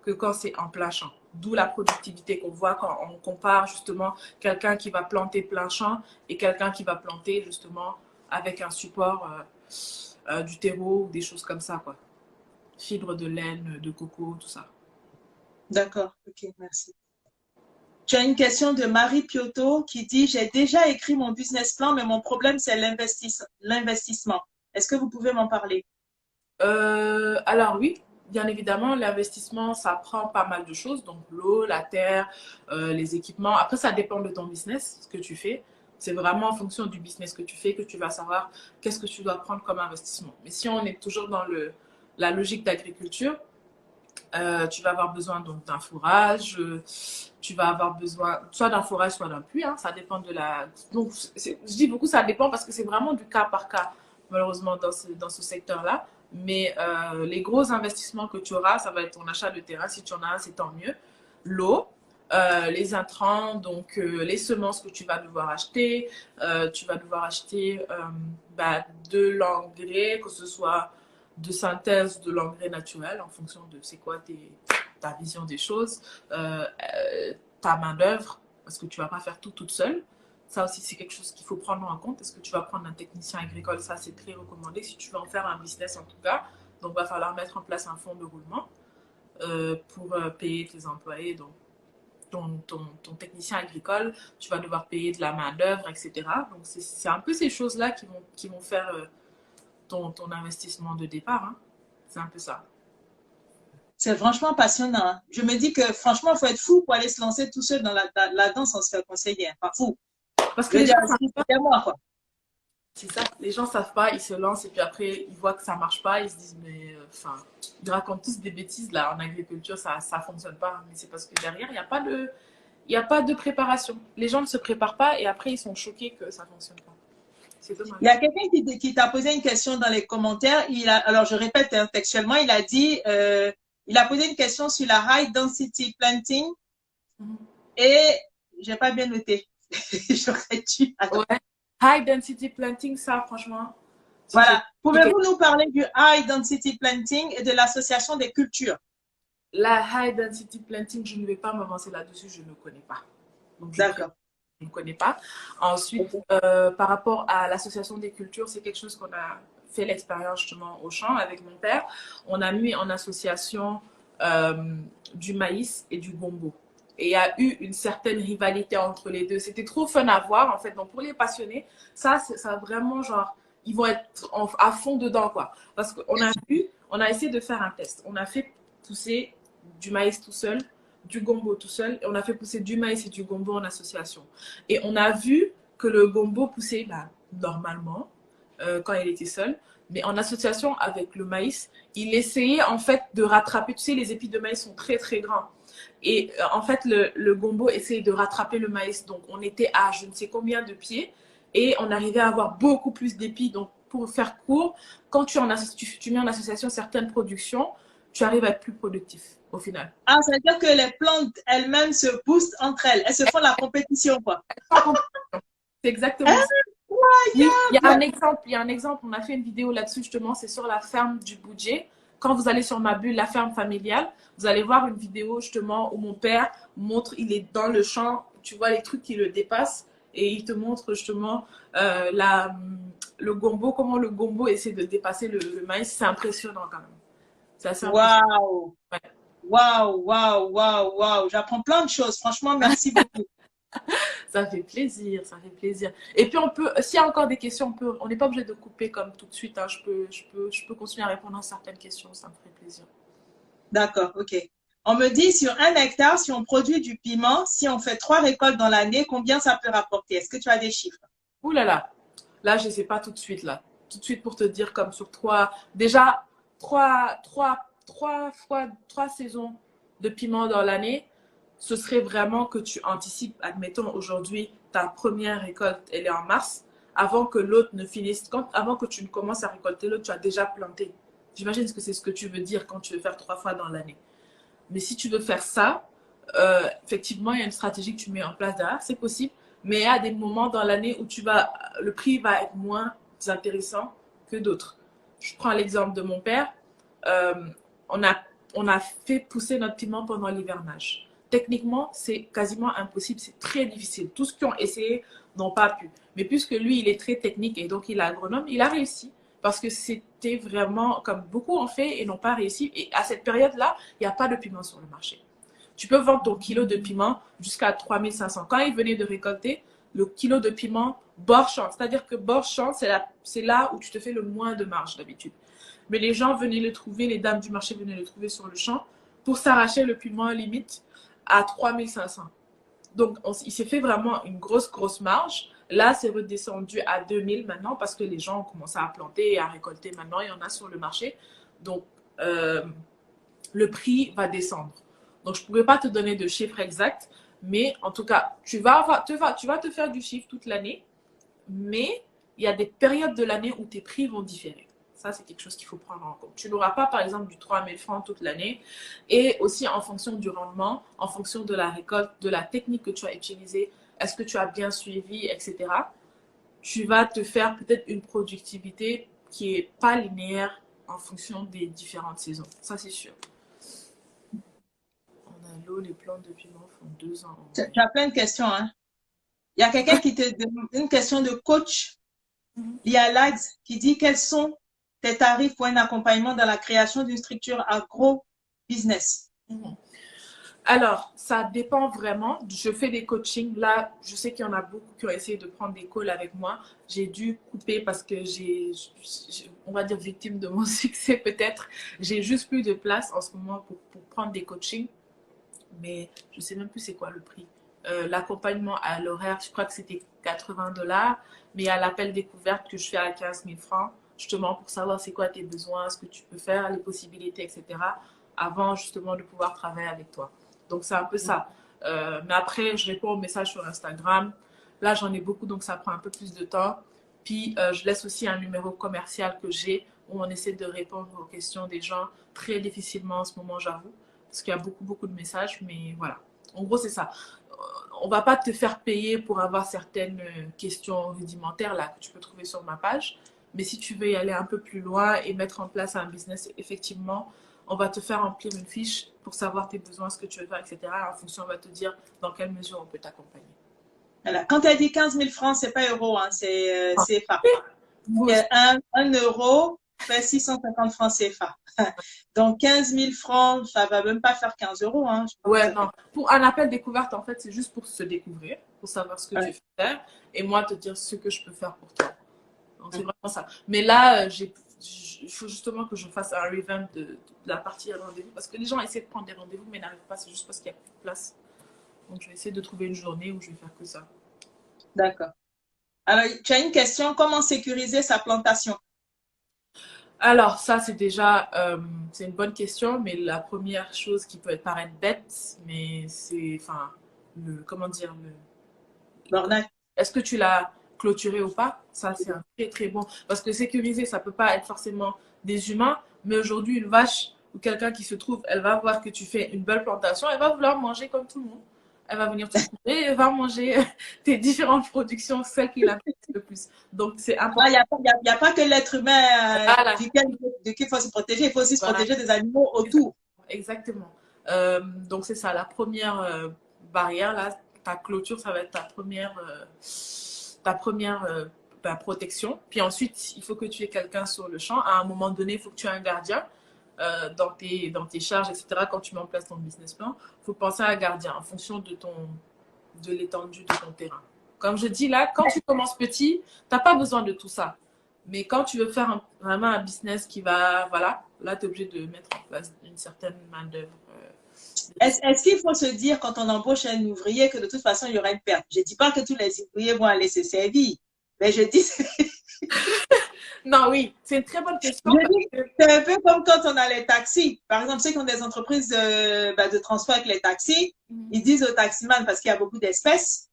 que quand c'est en plein champ. D'où la productivité qu'on voit quand on compare justement quelqu'un qui va planter plein champ et quelqu'un qui va planter justement avec un support du terreau ou des choses comme ça, quoi. Fibres de laine, de coco, tout ça. D'accord, ok, merci. Tu as une question de Marie Piotto qui dit, j'ai déjà écrit mon business plan, mais mon problème, c'est l'investissement. Est-ce que vous pouvez m'en parler? Alors oui, bien évidemment, l'investissement, ça prend pas mal de choses, donc l'eau, la terre, les équipements. Après, ça dépend de ton business, ce que tu fais. C'est vraiment en fonction du business que tu fais que tu vas savoir qu'est-ce que tu dois prendre comme investissement. Mais si on est toujours dans la logique d'agriculture, tu vas avoir besoin donc d'un fourrage, tu vas avoir besoin soit d'un fourrage, soit d'un puits, hein, ça dépend de la... Donc, je dis beaucoup ça dépend parce que c'est vraiment du cas par cas, malheureusement, dans ce secteur-là. Mais les gros investissements que tu auras, ça va être ton achat de terrain. Si tu en as un, c'est tant mieux. L'eau, les intrants, donc les semences que tu vas devoir acheter. Tu vas devoir acheter bah, de l'engrais, que ce soit de synthèse de l'engrais naturel en fonction de c'est quoi ta vision des choses, ta main-d'œuvre, parce que tu ne vas pas faire tout toute seule. Ça aussi, c'est quelque chose qu'il faut prendre en compte. Est-ce que tu vas prendre un technicien agricole? Ça, c'est très recommandé si tu veux en faire un business en tout cas. Donc, il va falloir mettre en place un fonds de roulement pour payer tes employés. Donc, ton technicien agricole, tu vas devoir payer de la main-d'œuvre, etc. Donc, c'est un peu ces choses-là qui vont faire ton investissement de départ. Hein. C'est un peu ça. C'est franchement passionnant. Hein. Je me dis que franchement, il faut être fou pour aller se lancer tout seul dans la danse sans se faire conseiller. Enfin, fou. Parce Je que veux les dire, gens savent pas. c'est moi, quoi. C'est ça. Les gens savent pas, ils se lancent et puis après, ils voient que ça marche pas, ils se disent, mais enfin, ils racontent tous des bêtises là en agriculture, ça fonctionne pas. Mais c'est parce que derrière, il y a pas de préparation. Les gens ne se préparent pas et après, ils sont choqués que ça fonctionne pas. C'est dommage. Il y a quelqu'un qui t'a posé une question dans les commentaires. Alors, je répète hein, textuellement, il a dit, il a posé une question sur la high density planting et j'ai pas bien noté. J'aurais dû. Ouais. High density planting, ça, franchement. Voilà. Pouvez-vous nous parler du high density planting et de l'association des cultures? La high density planting, je ne vais pas m'avancer là-dessus, je ne connais pas. D'accord. Je ne connais pas. Ensuite, par rapport à l'association des cultures, c'est quelque chose qu'on a fait l'expérience justement au champ avec mon père. On a mis en association du maïs et du gombo. Et il y a eu une certaine rivalité entre les deux. C'était trop fun à voir en fait. Donc pour les passionnés, ça vraiment genre, ils vont être à fond dedans quoi. Parce on a essayé de faire un test. On a fait pousser du maïs tout seul, du gombo tout seul, et on a fait pousser du maïs et du gombo en association. Et on a vu que le gombo poussait bah, normalement quand il était seul, mais en association avec le maïs, il essayait en fait de rattraper, tu sais, les épis de maïs sont très très grands. Et en fait, le gombo essayait de rattraper le maïs. Donc, on était à je ne sais combien de pieds et on arrivait à avoir beaucoup plus d'épis. Donc, pour faire court, quand tu mets en association certaines productions, tu arrives à être plus productif au final. Ah, ça veut dire que les plantes elles-mêmes se boostent entre elles. Elles se font la compétition, quoi. C'est exactement ça. Il y a un exemple, on a fait une vidéo là-dessus justement, c'est sur la ferme du budget. Quand vous allez sur ma bulle, la ferme familiale, vous allez voir une vidéo justement où mon père montre, il est dans le champ, tu vois les trucs qui le dépassent et il te montre justement le gombo, comment le gombo essaie de dépasser le maïs. C'est impressionnant quand même. C'est assez impressionnant. Waouh! Ouais. Waouh, waouh, waouh, waouh. J'apprends plein de choses. Franchement, merci beaucoup. Ça fait plaisir, ça fait plaisir. Et puis on peut, s'il y a encore des questions, on n'est pas obligé de couper comme tout de suite. Hein. Je peux continuer à répondre à certaines questions, ça me ferait plaisir. D'accord, ok. On me dit sur 1 hectare, si on produit du piment, si on fait 3 récoltes dans l'année, combien ça peut rapporter? Est-ce que tu as des chiffres? Ouh là, je ne sais pas tout de suite là. Tout de suite pour te dire comme sur déjà trois saisons de piment dans l'année. Ce serait vraiment que tu anticipes, admettons aujourd'hui, ta première récolte, elle est en mars, avant que l'autre ne finisse, avant que tu ne commences à récolter l'autre, tu as déjà planté. J'imagine que c'est ce que tu veux dire quand tu veux faire 3 fois dans l'année. Mais si tu veux faire ça, effectivement, il y a une stratégie que tu mets en place derrière, c'est possible, mais il y a des moments dans l'année où le prix va être moins intéressant que d'autres. Je prends l'exemple de mon père. Euh, on a fait pousser notre piment pendant l'hivernage. Techniquement, c'est quasiment impossible, c'est très difficile. Tous ceux qui ont essayé n'ont pas pu. Mais puisque lui, il est très technique et donc il est agronome, il a réussi. Parce que c'était vraiment, comme beaucoup ont fait et n'ont pas réussi. Et à cette période-là, il n'y a pas de piment sur le marché. Tu peux vendre ton kilo de piment jusqu'à 3500. Quand il venait de récolter, le kilo de piment bord champ, c'est-à-dire que bord champ, c'est là où tu te fais le moins de marge d'habitude. Mais les gens venaient le trouver, les dames du marché venaient le trouver sur le champ pour s'arracher le piment limite à 3500. Donc, il s'est fait vraiment une grosse marge. Là, c'est redescendu à 2000 maintenant parce que les gens ont commencé à planter et à récolter maintenant. Il y en a sur le marché. Donc, le prix va descendre. Donc, je ne pourrais pas te donner de chiffre exact, mais en tout cas, tu vas te faire du chiffre toute l'année, mais il y a des périodes de l'année où tes prix vont différer. Ça, c'est quelque chose qu'il faut prendre en compte. Tu n'auras pas, par exemple, du 3000 francs toute l'année. Et aussi, en fonction du rendement, en fonction de la récolte, de la technique que tu as utilisée, est-ce que tu as bien suivi, etc. Tu vas te faire peut-être une productivité qui n'est pas linéaire en fonction des différentes saisons. Ça, c'est sûr. On a l'eau, les plantes de piment font 2 ans. Tu as plein de questions, hein. Il y a quelqu'un qui te demande une question de coach. Il y a Lads qui dit quels sont tes tarifs pour un accompagnement dans la création d'une structure agro-business. Alors, ça dépend vraiment. Je fais des coachings. Là, je sais qu'il y en a beaucoup qui ont essayé de prendre des calls avec moi. J'ai dû couper parce que on va dire, victime de mon succès peut-être. J'ai juste plus de place en ce moment pour prendre des coachings. Mais je ne sais même plus c'est quoi le prix. L'accompagnement à l'horaire, je crois que c'était 80 $. Mais il y a l'appel découverte que je fais à 15 000 francs, justement pour savoir c'est quoi tes besoins, ce que tu peux faire, les possibilités, etc. avant justement de pouvoir travailler avec toi. Donc, c'est un peu ça. Mais après, je réponds aux messages sur Instagram. Là, j'en ai beaucoup, donc ça prend un peu plus de temps. Puis, je laisse aussi un numéro commercial que j'ai où on essaie de répondre aux questions des gens très difficilement en ce moment, j'avoue. Parce qu'il y a beaucoup, beaucoup de messages. Mais voilà. En gros, c'est ça. On ne va pas te faire payer pour avoir certaines questions rudimentaires là, que tu peux trouver sur ma page. Mais si tu veux y aller un peu plus loin et mettre en place un business, effectivement, on va te faire remplir une fiche pour savoir tes besoins, ce que tu veux faire, etc. En fonction, on va te dire dans quelle mesure on peut t'accompagner. Voilà. Quand tu as dit 15 000 francs, ce n'est pas euros, hein, c'est CFA. Vous, 1 euro fait 650 francs CFA. Donc, 15 000 francs, ça ne va même pas faire 15 euros. Hein. ouais, non. Pour un appel découverte, en fait, c'est juste pour se découvrir, pour savoir ce que tu veux faire et moi te dire ce que je peux faire pour toi. Donc, c'est vraiment ça. Mais là, il faut justement que je fasse un revamp de la partie rendez-vous parce que les gens essaient de prendre des rendez-vous mais n'arrivent pas. C'est juste parce qu'il n'y a plus de place. Donc, je vais essayer de trouver une journée où je vais faire que ça. D'accord. Alors, tu as une question, comment sécuriser sa plantation? Alors, ça, c'est déjà c'est une bonne question, mais la première chose qui peut paraître bête, mais c'est, enfin, comment dire, est-ce que tu l'as clôturé ou pas? Ça, c'est un très, très bon. Parce que sécuriser, ça peut pas être forcément des humains, mais aujourd'hui, une vache ou quelqu'un qui se trouve, elle va voir que tu fais une belle plantation, elle va vouloir manger comme tout le monde. Elle va venir te trouver, elle va manger tes différentes productions, celles qui l'apprécient le plus. Donc, c'est important. Il n'y a pas que l'être humain Voilà. duquel il faut se protéger, il faut aussi se Voilà. protéger des animaux autour. Exactement. Donc, c'est ça, la première barrière, là, ta clôture, ça va être ta première protection. Puis ensuite, il faut que tu aies quelqu'un sur le champ. À un moment donné, il faut que tu aies un gardien dans tes charges, etc. Quand tu mets en place ton business plan, il faut penser à un gardien en fonction de l'étendue de ton terrain. Comme je dis là, quand tu commences petit, tu n'as pas besoin de tout ça. Mais quand tu veux faire vraiment un business qui va, voilà, là, tu es obligé de mettre en place une certaine main-d'œuvre. Est-ce qu'il faut se dire, quand on embauche un ouvrier, que de toute façon, il y aura une perte? Je ne dis pas que tous les ouvriers vont aller se servir, mais je dis. Non, oui, c'est une très bonne question. C'est un peu comme quand on a les taxis. Par exemple, ceux qui ont des entreprises de transport avec les taxis, ils disent aux taximans, parce qu'il y a beaucoup d'espèces,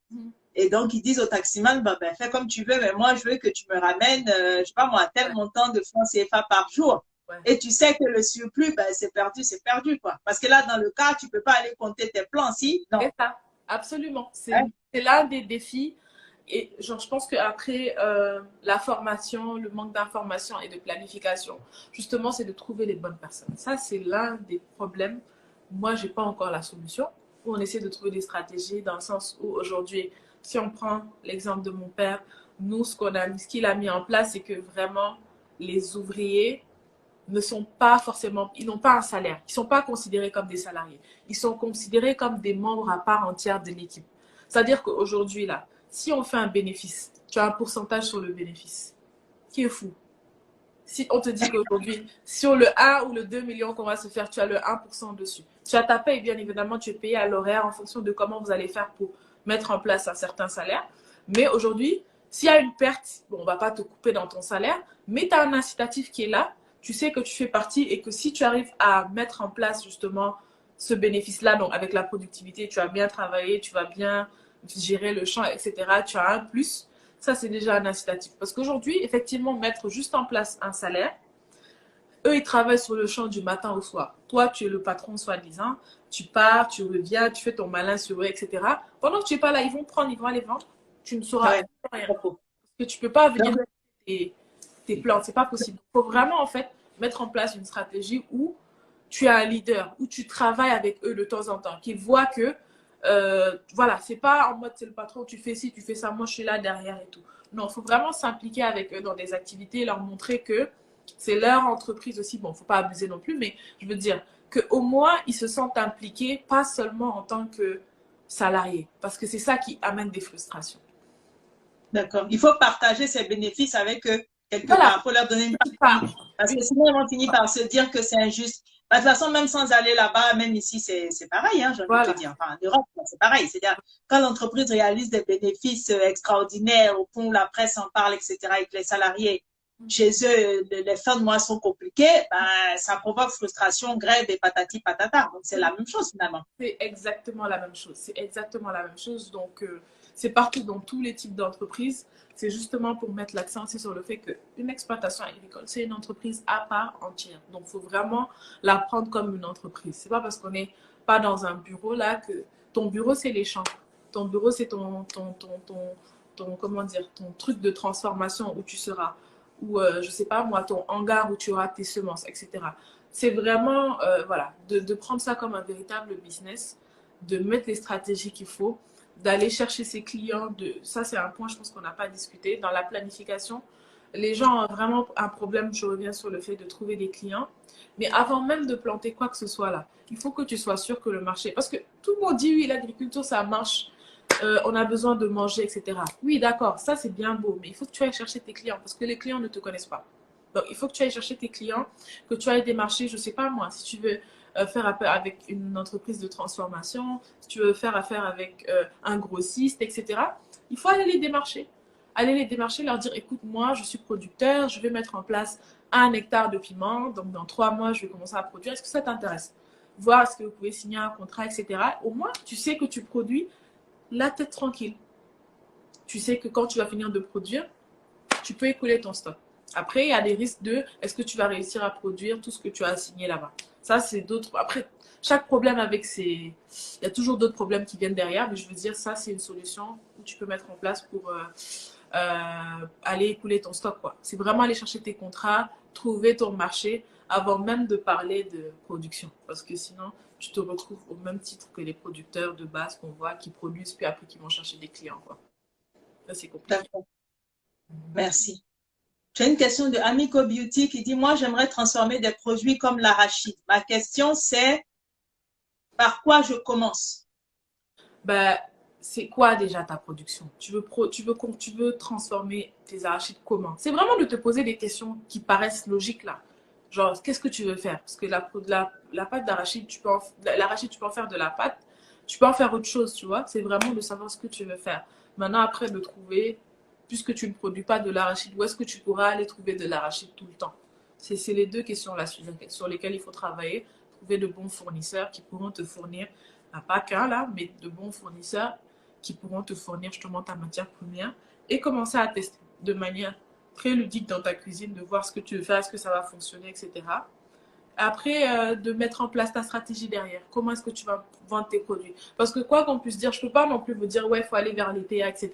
et donc ils disent aux taximans, fais comme tu veux, mais moi, je veux que tu me ramènes, je ne sais pas moi, tel montant de francs CFA par jour. Ouais. Et tu sais que le surplus, c'est perdu, quoi. Parce que là, dans le cas, tu ne peux pas aller compter tes plans, si? Non. C'est ça, absolument. C'est l'un des défis. Et genre, je pense qu'après la formation, le manque d'information et de planification, justement, c'est de trouver les bonnes personnes. Ça, c'est l'un des problèmes. Moi, je n'ai pas encore la solution. On essaie de trouver des stratégies dans le sens où aujourd'hui, si on prend l'exemple de mon père, nous, ce qu'il a mis en place, c'est que vraiment, les ouvriers ne sont pas forcément, ils n'ont pas un salaire. Ils ne sont pas considérés comme des salariés. Ils sont considérés comme des membres à part entière de l'équipe. C'est-à-dire qu'aujourd'hui, là, si on fait un bénéfice, tu as un pourcentage sur le bénéfice, qui est fou. Si on te dit qu'aujourd'hui, sur le 1 ou le 2 millions qu'on va se faire, tu as le 1% dessus. Tu as ta paye, bien évidemment, tu es payé à l'horaire en fonction de comment vous allez faire pour mettre en place un certain salaire. Mais aujourd'hui, s'il y a une perte, bon, on ne va pas te couper dans ton salaire, mais tu as un incitatif qui est là. Tu sais que tu fais partie et que si tu arrives à mettre en place justement ce bénéfice-là, donc avec la productivité, tu as bien travaillé, tu vas bien gérer le champ, etc., tu as un plus, ça c'est déjà un incitatif. Parce qu'aujourd'hui, effectivement, mettre juste en place un salaire, eux, ils travaillent sur le champ du matin au soir. Toi, tu es le patron, soi-disant, tu pars, tu reviens, tu fais ton malin sur eux, etc. Pendant que tu n'es pas là, ils vont aller vendre, tu ne sauras rien. Parce que tu ne peux pas venir tes plans, c'est pas possible. Il faut vraiment, en fait, mettre en place une stratégie où tu as un leader, où tu travailles avec eux de temps en temps, qu'ils voient que, voilà, c'est pas en mode c'est le patron, tu fais ci, tu fais ça, moi je suis là derrière et tout. Non, il faut vraiment s'impliquer avec eux dans des activités, leur montrer que c'est leur entreprise aussi. Bon, il ne faut pas abuser non plus, mais je veux dire qu'au moins, ils se sentent impliqués, pas seulement en tant que salariés, parce que c'est ça qui amène des frustrations. D'accord. Il faut partager ses bénéfices avec eux quelque Voilà. part. Il faut leur donner une petite part. Parce que sinon, ils vont finir par se dire que c'est injuste. De toute façon, même sans aller là-bas, même ici, c'est pareil, hein, j'ai envie de te dire. Enfin, en Europe, c'est pareil. C'est-à-dire, quand l'entreprise réalise des bénéfices extraordinaires, au point où la presse en parle, etc., et que les salariés, chez eux, les fins de mois sont compliquées, ben, ça provoque frustration, grève et patati patata. Donc, c'est la même chose, finalement. C'est exactement la même chose. C'est exactement la même chose. Donc, c'est partout dans tous les types d'entreprises. C'est justement pour mettre l'accent aussi sur le fait qu'une exploitation agricole, c'est une entreprise à part entière. Donc, il faut vraiment la prendre comme une entreprise. C'est pas parce qu'on n'est pas dans un bureau là que ton bureau, c'est les champs. Ton bureau, c'est comment dire, ton truc de transformation où tu seras. Ou, je sais pas moi, ton hangar où tu auras tes semences, etc. C'est vraiment, voilà, de prendre ça comme un véritable business, de mettre les stratégies qu'il faut, d'aller chercher ses clients. Ça, c'est un point, je pense qu'on n'a pas discuté. Dans la planification, les gens ont vraiment un problème, je reviens sur le fait de trouver des clients. Mais avant même de planter quoi que ce soit là, il faut que tu sois sûr que le marché... Parce que tout le monde dit, oui, l'agriculture, ça marche. On a besoin de manger, etc. Oui, d'accord, ça c'est bien beau, mais il faut que tu ailles chercher tes clients parce que les clients ne te connaissent pas. Donc, il faut que tu ailles chercher tes clients, que tu ailles démarcher, je ne sais pas moi, si tu veux faire affaire avec une entreprise de transformation, si tu veux faire affaire avec un grossiste, etc. Il faut aller les démarcher. Aller les démarcher, leur dire, écoute, moi, je suis producteur, je vais mettre en place 1 hectare de piment, donc dans 3 mois, je vais commencer à produire. Est-ce que ça t'intéresse? Voir est-ce que vous pouvez signer un contrat, etc. Au moins, tu sais que tu produis la tête tranquille. Tu sais que quand tu vas finir de produire, tu peux écouler ton stock. Après, il y a des risques de est-ce que tu vas réussir à produire tout ce que tu as assigné là-bas. Ça, c'est d'autres. Après, chaque problème avec ces. Il y a toujours d'autres problèmes qui viennent derrière, mais je veux dire, ça, c'est une solution que tu peux mettre en place pour aller écouler ton stock, quoi. C'est vraiment aller chercher tes contrats, trouver ton marché avant même de parler de production. Parce que sinon, tu te retrouves au même titre que les producteurs de base qu'on voit qui produisent, puis après qui vont chercher des clients, quoi. Ça, c'est compliqué. D'accord. Merci. J'ai une question de Amico Beauty qui dit, moi, j'aimerais transformer des produits comme l'arachide. Ma question, c'est par quoi je commence? Ben, c'est quoi déjà ta production? Tu veux transformer tes arachides comment? C'est vraiment de te poser des questions qui paraissent logiques là. Genre, qu'est-ce que tu veux faire? Parce que la pâte d'arachide, l'arachide, tu peux en faire de la pâte, tu peux en faire autre chose, tu vois. C'est vraiment de savoir ce que tu veux faire. Maintenant, après, de trouver, puisque tu ne produis pas de l'arachide, où est-ce que tu pourras aller trouver de l'arachide tout le temps? C'est les deux questions là sur lesquelles il faut travailler. Trouver de bons fournisseurs qui pourront te fournir, pas qu'un là, mais de bons fournisseurs qui pourront te fournir justement ta matière première et commencer à tester de manière très ludique dans ta cuisine, de voir ce que tu veux faire, est-ce que ça va fonctionner, etc. Après, de mettre en place ta stratégie derrière. Comment est-ce que tu vas vendre tes produits? Parce que quoi qu'on puisse dire, je ne peux pas non plus vous dire, ouais, il faut aller vers les TA, etc.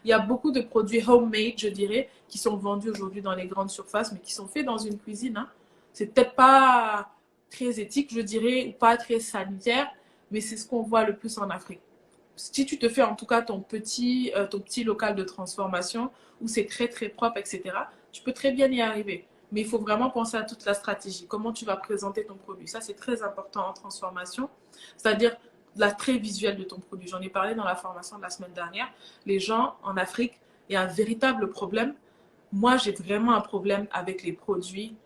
Il y a beaucoup de produits homemade, je dirais, qui sont vendus aujourd'hui dans les grandes surfaces, mais qui sont faits dans une cuisine. Hein. C'est peut-être pas très éthique, je dirais, ou pas très sanitaire, mais c'est ce qu'on voit le plus en Afrique. Si tu te fais en tout cas ton petit local de transformation où c'est très très propre, etc., tu peux très bien y arriver. Mais il faut vraiment penser à toute la stratégie. Comment tu vas présenter ton produit. Ça, c'est très important en transformation. C'est-à-dire l'attrait visuel de ton produit. J'en ai parlé dans la formation de la semaine dernière. Les gens en Afrique, il y a un véritable problème. Moi, j'ai vraiment un problème avec les produits,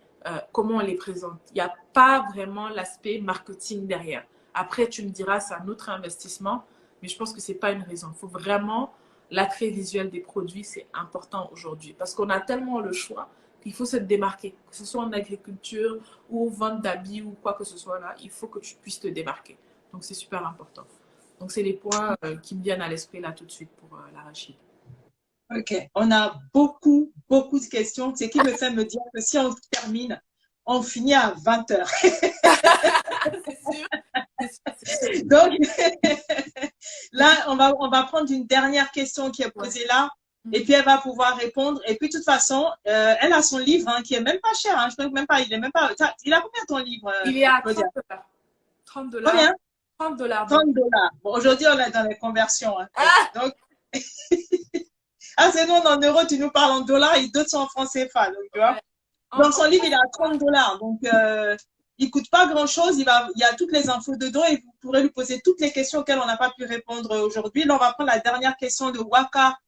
comment on les présente. Il n'y a pas vraiment l'aspect marketing derrière. Après, tu me diras, c'est un autre investissement, mais je pense que ce n'est pas une raison. Il faut vraiment l'attrait visuel des produits, c'est important aujourd'hui. Parce qu'on a tellement le choix qu'il faut se démarquer. Que ce soit en agriculture ou vente d'habits ou quoi que ce soit là, il faut que tu puisses te démarquer. Donc, c'est super important. Donc, c'est les points qui me viennent à l'esprit là tout de suite pour l'arachide. Ok, on a beaucoup de questions, ce qui me fait me dire que si on termine, on finit à 20 heures. C'est sûr. Donc, là, on va prendre une dernière question qui est posée là. Et puis, elle va pouvoir répondre. Et puis, de toute façon, elle a son livre hein, qui est même pas cher. Hein. Je trouve même pas, il est même pas. Il a combien ton livre, Il est à Claudia? 30 $. 30 $. Combien? 30 $. Donc, 30 $. Bon, aujourd'hui, on est dans les conversions. Hein. ah, Donc, ah, c'est nous, en euros, tu nous parles en dollars et d'autres sont en francs CFA. Donc, tu vois. ouais. Donc, son livre, il est à 30 $. Donc, il coûte pas grand-chose. Il y a toutes les infos dedans et vous pourrez lui poser toutes les questions auxquelles on n'a pas pu répondre aujourd'hui. Là, on va prendre la dernière question de Waka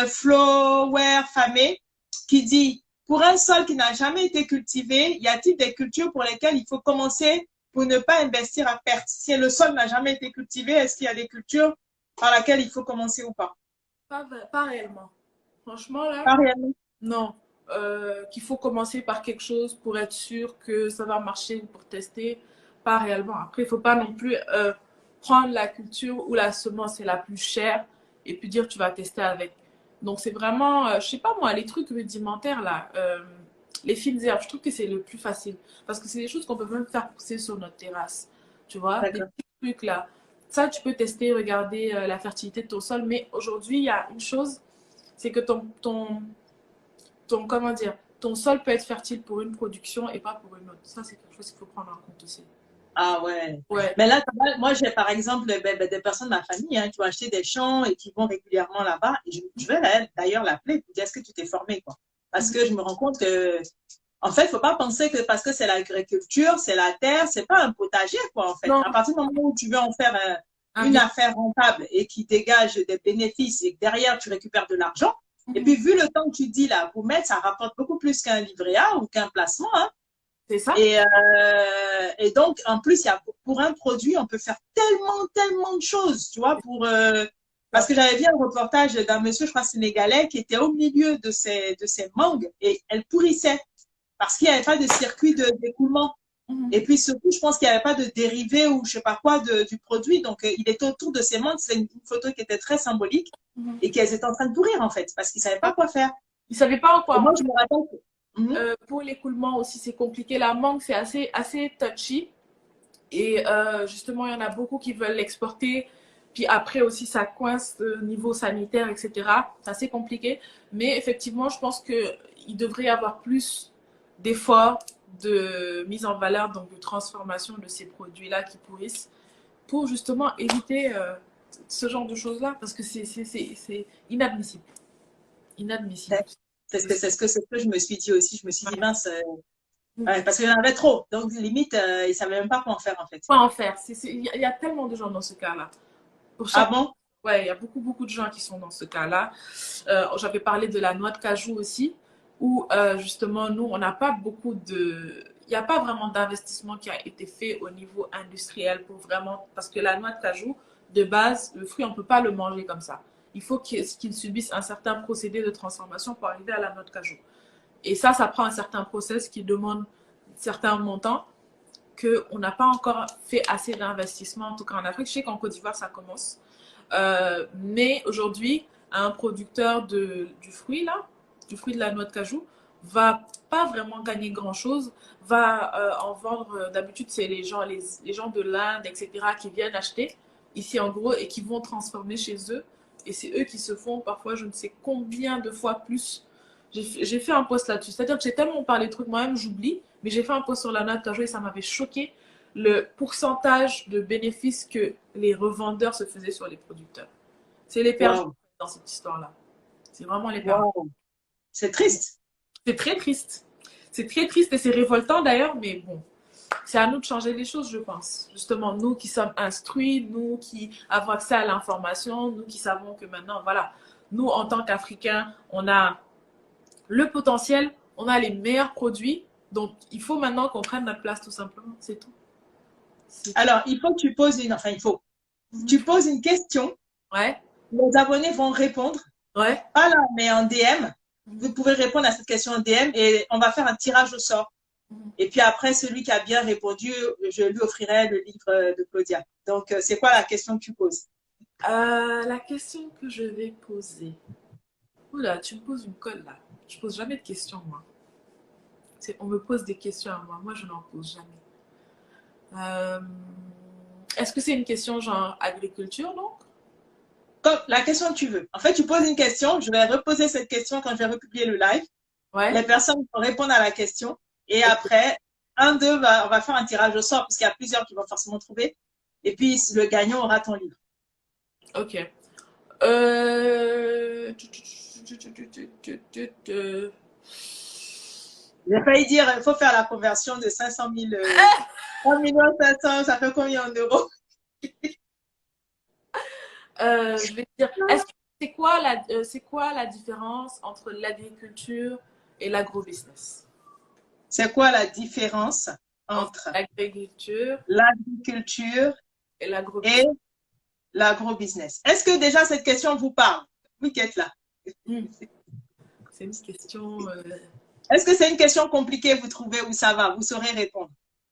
Flower Famé qui dit, pour un sol qui n'a jamais été cultivé, y a-t-il des cultures pour lesquelles il faut commencer pour ne pas investir à perte? Si le sol n'a jamais été cultivé, est-ce qu'il y a des cultures par lesquelles il faut commencer ou pas? Pas réellement. Franchement, là, Pas réellement. non. Qu'il faut commencer par quelque chose pour être sûr que ça va marcher ou pour tester, pas réellement. Après, il ne faut pas non plus prendre la culture où la semence est la plus chère et puis dire tu vas tester avec. Donc, c'est vraiment, je sais pas moi, les trucs rudimentaires là, les fines herbes, je trouve que c'est le plus facile parce que c'est des choses qu'on peut même faire pousser sur notre terrasse. Tu vois, des petits trucs là. Ça, tu peux tester, regarder la fertilité de ton sol. Mais aujourd'hui, il y a une chose, c'est que comment dire, ton sol peut être fertile pour une production et pas pour une autre. Ça, c'est quelque chose qu'il faut prendre en compte aussi. Ah ouais. Ouais. Mais là, moi, j'ai par exemple des personnes de ma famille hein, qui ont acheté des champs et qui vont régulièrement là-bas. Et je vais d'ailleurs l'appeler pour dire est-ce que tu t'es formé, quoi. Parce que je me rends compte que, en fait, il ne faut pas penser que parce que c'est l'agriculture, c'est la terre, c'est pas un potager, quoi, en fait. Non. À partir du moment où tu veux en faire une bien. affaire rentable et qui dégage des bénéfices et que derrière, tu récupères de l'argent, et puis vu le temps que tu dis là, pour mettre, ça rapporte beaucoup plus qu'un livret A ou qu'un placement, hein. C'est ça. Et donc, en plus, pour un produit, on peut faire tellement de choses, tu vois, parce que j'avais vu un reportage d'un monsieur, je crois, sénégalais, qui était au milieu de ces mangues et elles pourrissaient parce qu'il n'y avait pas de circuit d'écoulement. Et puis surtout, je pense qu'il n'y avait pas de dérivé ou je sais pas quoi du produit. Donc, il était autour de ces mangues. C'est une photo qui était très symbolique et qu'elles étaient en train de pourrir, en fait, parce qu'ils ne savaient pas quoi faire. Ils ne savaient pas Et moi, quoi. je me rappelle que, Pour l'écoulement aussi, c'est compliqué. La mangue, c'est assez touchy. Et justement, il y en a beaucoup qui veulent l'exporter. Puis après aussi, ça coince niveau sanitaire, etc. C'est assez compliqué. Mais effectivement, je pense qu'il devrait y avoir plus d'efforts de mise en valeur, donc de transformation de ces produits-là qui pourrissent, pour justement éviter ce genre de choses-là, parce que c'est inadmissible. Inadmissible. c'est ce que je me suis dit aussi. Je me suis dit, mince, parce qu'il y en avait trop. Donc, limite, ils ne savaient même pas quoi en faire, en fait. Quoi en faire? Il y a tellement de gens dans ce cas-là. Pour Ah chaque... bon? Ouais, il y a beaucoup de gens qui sont dans ce cas-là. J'avais parlé de la noix de cajou aussi, où justement, nous, on n'a pas beaucoup de... Il n'y a pas vraiment d'investissement qui a été fait au niveau industriel pour vraiment... Parce que la noix de cajou, de base, le fruit, on ne peut pas le manger comme ça. Il faut qu'il subisse un certain procédé de transformation pour arriver à la noix de cajou. Et ça prend un certain process qui demande certains montants qu'on n'a pas encore fait assez d'investissement, en tout cas en Afrique. Je sais qu'en Côte d'Ivoire, ça commence. Mais aujourd'hui, un producteur du fruit, là, du fruit de la noix de cajou, va pas vraiment gagner grand-chose, va en vendre, d'habitude, c'est les gens de l'Inde, etc., qui viennent acheter ici en gros et qui vont transformer chez eux. Et c'est eux qui se font parfois, je ne sais combien de fois plus. J'ai fait un post là-dessus. C'est-à-dire que j'ai tellement parlé de trucs, moi-même, j'oublie. Mais j'ai fait un post sur la noix de cajou et ça m'avait choqué le pourcentage de bénéfices que les revendeurs se faisaient sur les producteurs. C'est les perdants dans cette histoire-là. C'est vraiment les perdants. Wow. C'est triste. C'est très triste. C'est très triste et c'est révoltant d'ailleurs, mais bon, c'est à nous de changer les choses, je pense. Justement, nous qui sommes instruits, nous qui avons accès à l'information, nous qui savons que maintenant, voilà, nous en tant qu'Africains, on a le potentiel, on a les meilleurs produits. Donc, il faut maintenant qu'on prenne notre place, tout simplement. C'est tout. Alors, il faut que tu poses tu poses une question. Ouais. Les abonnés vont répondre. Ouais. Pas là, mais en DM. Vous pouvez répondre à cette question en DM et on va faire un tirage au sort. Et puis après, celui qui a bien répondu, je lui offrirai le livre de Claudia. Donc, c'est quoi la question que tu poses? La question que je vais poser. Oula, tu me poses une colle là. Je pose jamais de questions, moi. On me pose des questions à moi. Moi, je n'en pose jamais. Est-ce que c'est une question genre agriculture, donc? la question que tu veux. En fait, tu poses une question, je vais reposer cette question quand je vais republier le live. Ouais. Les personnes vont répondre à la question. Et après, on va faire un tirage au sort, parce qu'il y a plusieurs qui vont forcément trouver. Et puis, le gagnant aura ton livre. Ok. J'ai failli dire, il faut faire la conversion de 500 000, 1 500 000, ça fait combien en euros? Je vais te dire, c'est quoi la différence entre l'agriculture et l'agrobusiness? C'est quoi la différence entre l'agriculture l'agriculture et et l'agrobusiness? l'agrobusiness? Est-ce que déjà cette question vous parle? Oui, qui êtes là. C'est une question. Est-ce que c'est une question compliquée, vous trouvez, ou ça va? Vous saurez répondre.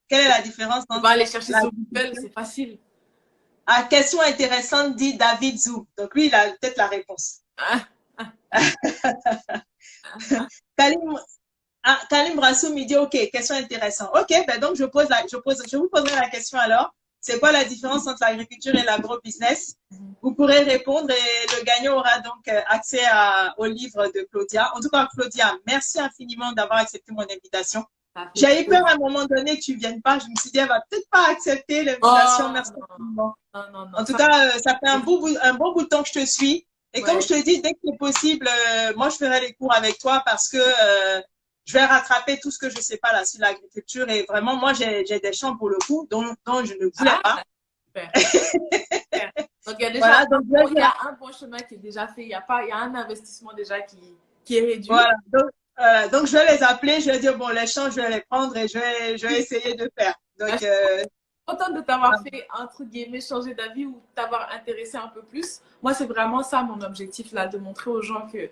Quelle est la différence On va entre aller chercher sur Google, l'agriculture? c'est facile. Ah, question intéressante, dit David Zou. Donc lui, il a peut-être la réponse. Ah, Kalim, Kalim Brassoum, il dit, OK, question intéressante. OK, ben donc je vous poserai la question alors. C'est quoi la différence entre l'agriculture et l'agrobusiness? Vous pourrez répondre et le gagnant aura donc accès au livre de Claudia. En tout cas, Claudia, merci infiniment d'avoir accepté mon invitation. J'ai eu peur à un moment donné que tu ne viennes pas. Je me suis dit, elle va peut-être pas accepter l'invitation. oh, Merci infiniment. non, En tout cas, ça fait un bon bout de temps que je te suis. Et comme je te dis, dès que c'est possible, moi, je ferai les cours avec toi parce que je vais rattraper tout ce que je ne sais pas là sur l'agriculture. Et vraiment, moi, j'ai des champs pour le coup dont je ne voulais pas. Super. Donc, il y a déjà il y a un bon chemin qui est déjà fait. Il y a un investissement déjà qui est réduit. Voilà. Donc, je vais les appeler. Je vais dire, bon, les champs, je vais les prendre et je vais essayer de faire. Donc, contente de t'avoir fait, entre guillemets, changer d'avis ou t'avoir intéressé un peu plus. Moi, c'est vraiment ça mon objectif là, de montrer aux gens qu'il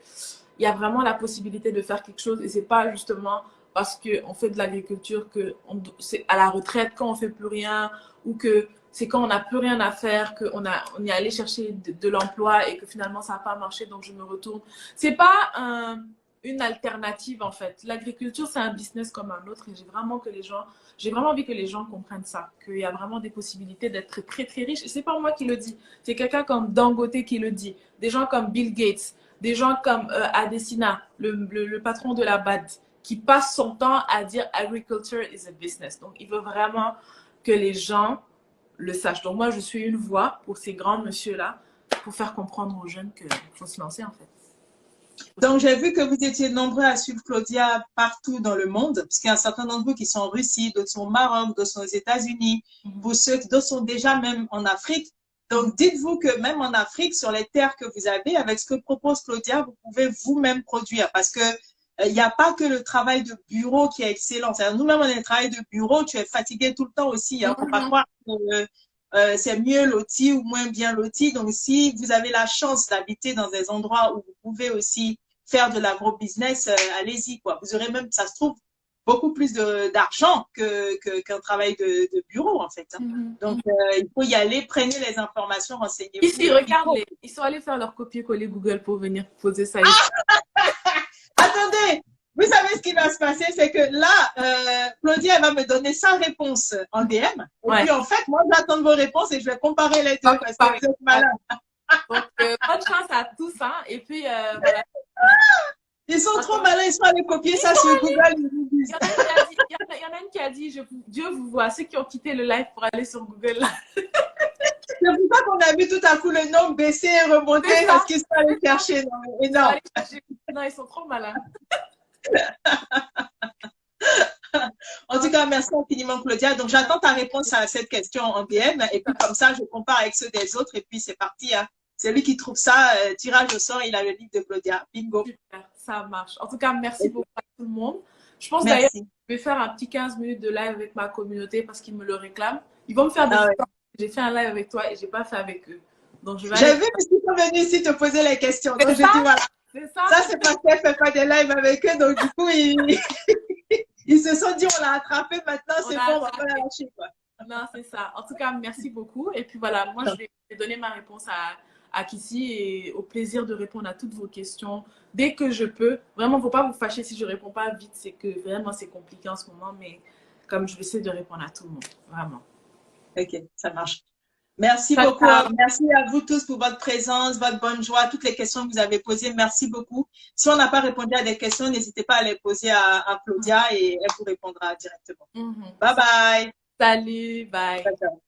y a vraiment la possibilité de faire quelque chose et c'est pas justement parce qu'on fait de l'agriculture que c'est à la retraite quand on fait plus rien ou que c'est quand on n'a plus rien à faire qu'on est allé chercher de l'emploi et que finalement ça n'a pas marché donc je me retourne. C'est pas une alternative en fait. L'agriculture c'est un business comme un autre et j'ai vraiment envie que les gens comprennent ça, qu'il y a vraiment des possibilités d'être très très riche. Et c'est pas moi qui le dis, c'est quelqu'un comme Dangote qui le dit, des gens comme Bill Gates, des gens comme Adesina, le patron de la BAD, qui passe son temps à dire agriculture is a business. Donc il veut vraiment que les gens le sachent. Donc moi je suis une voix pour ces grands monsieur-là, pour faire comprendre aux jeunes qu'il faut se lancer en fait. Donc, j'ai vu que vous étiez nombreux à suivre Claudia partout dans le monde, parce qu'il y a un certain nombre de vous qui sont en Russie, d'autres sont au Maroc, d'autres sont aux États-Unis, pour ceux d'autres sont déjà même en Afrique. Donc, dites-vous que même en Afrique, sur les terres que vous avez, avec ce que propose Claudia, vous pouvez vous-même produire, parce que il n'y a pas que le travail de bureau qui est excellent. Nous-mêmes, on a un travail de bureau, tu es fatigué tout le temps aussi. Il ne faut pas croire que c'est mieux loti ou moins bien loti. Donc, si vous avez la chance d'habiter dans des endroits où vous pouvez aussi faire de l'agro-business, allez-y, quoi. Vous aurez même, ça se trouve, beaucoup plus d'argent qu'un travail de bureau, en fait. Hein. Donc, il faut y aller, prenez les informations, renseignez-vous. Ici, regarde-les. Ils sont allés faire leur copier-coller Google pour venir poser ça ici. Attendez, vous savez ce qui va se passer, c'est que là, Claudia, elle va me donner sa réponse en DM. Et puis, en fait, moi, j'attends vos réponses et je vais comparer les deux parce que vous êtes malins. Donc, bonne chance à tous. Hein, et puis, voilà. Ils sont trop malins, ils sont allés copier ça sur Google. Il y en a une qui a dit, Dieu vous voit, ceux qui ont quitté le live pour aller sur Google. Là. C'est pour ça qu'on a vu tout à coup le nom baisser et remonter parce qu'ils sont allés chercher. Non, non, ils sont trop malins. En tout cas, merci infiniment, Claudia. Donc, j'attends ta réponse à cette question en DM. Et puis, comme ça, je compare avec ceux des autres. Et puis, c'est parti. Hein. C'est lui qui trouve ça. Tirage au sort, il a le livre de Claudia. Bingo. Super, ça marche. En tout cas, merci beaucoup à tout le monde. Je pense d'ailleurs que je vais faire un petit 15 minutes de live avec ma communauté parce qu'ils me le réclament. Ils vont me faire des J'ai fait un live avec toi et je n'ai pas fait avec eux. Donc, j'ai vu parce qu'ils sont venus ici te poser les questions. Donc, je dis voilà. Ça, c'est parce qu'elle ne fait pas des lives avec eux. Donc, du coup, ils se sont dit, on l'a attrapé, maintenant c'est bon, on va pas la lâcher. Quoi. Non, c'est ça. En tout cas, merci beaucoup. Et puis voilà, moi, je vais donner ma réponse à Kissy et au plaisir de répondre à toutes vos questions dès que je peux. Vraiment, il ne faut pas vous fâcher si je ne réponds pas vite. C'est que vraiment, c'est compliqué en ce moment, mais comme je vais essayer de répondre à tout le monde, vraiment. Ok, ça marche. Merci Ciao, beaucoup. ciao. Merci à vous tous pour votre présence, votre bonne joie, toutes les questions que vous avez posées. Merci beaucoup. Si on n'a pas répondu à des questions, n'hésitez pas à les poser à Claudia et elle vous répondra directement. Bye bye. Salut, bye. Ciao, ciao.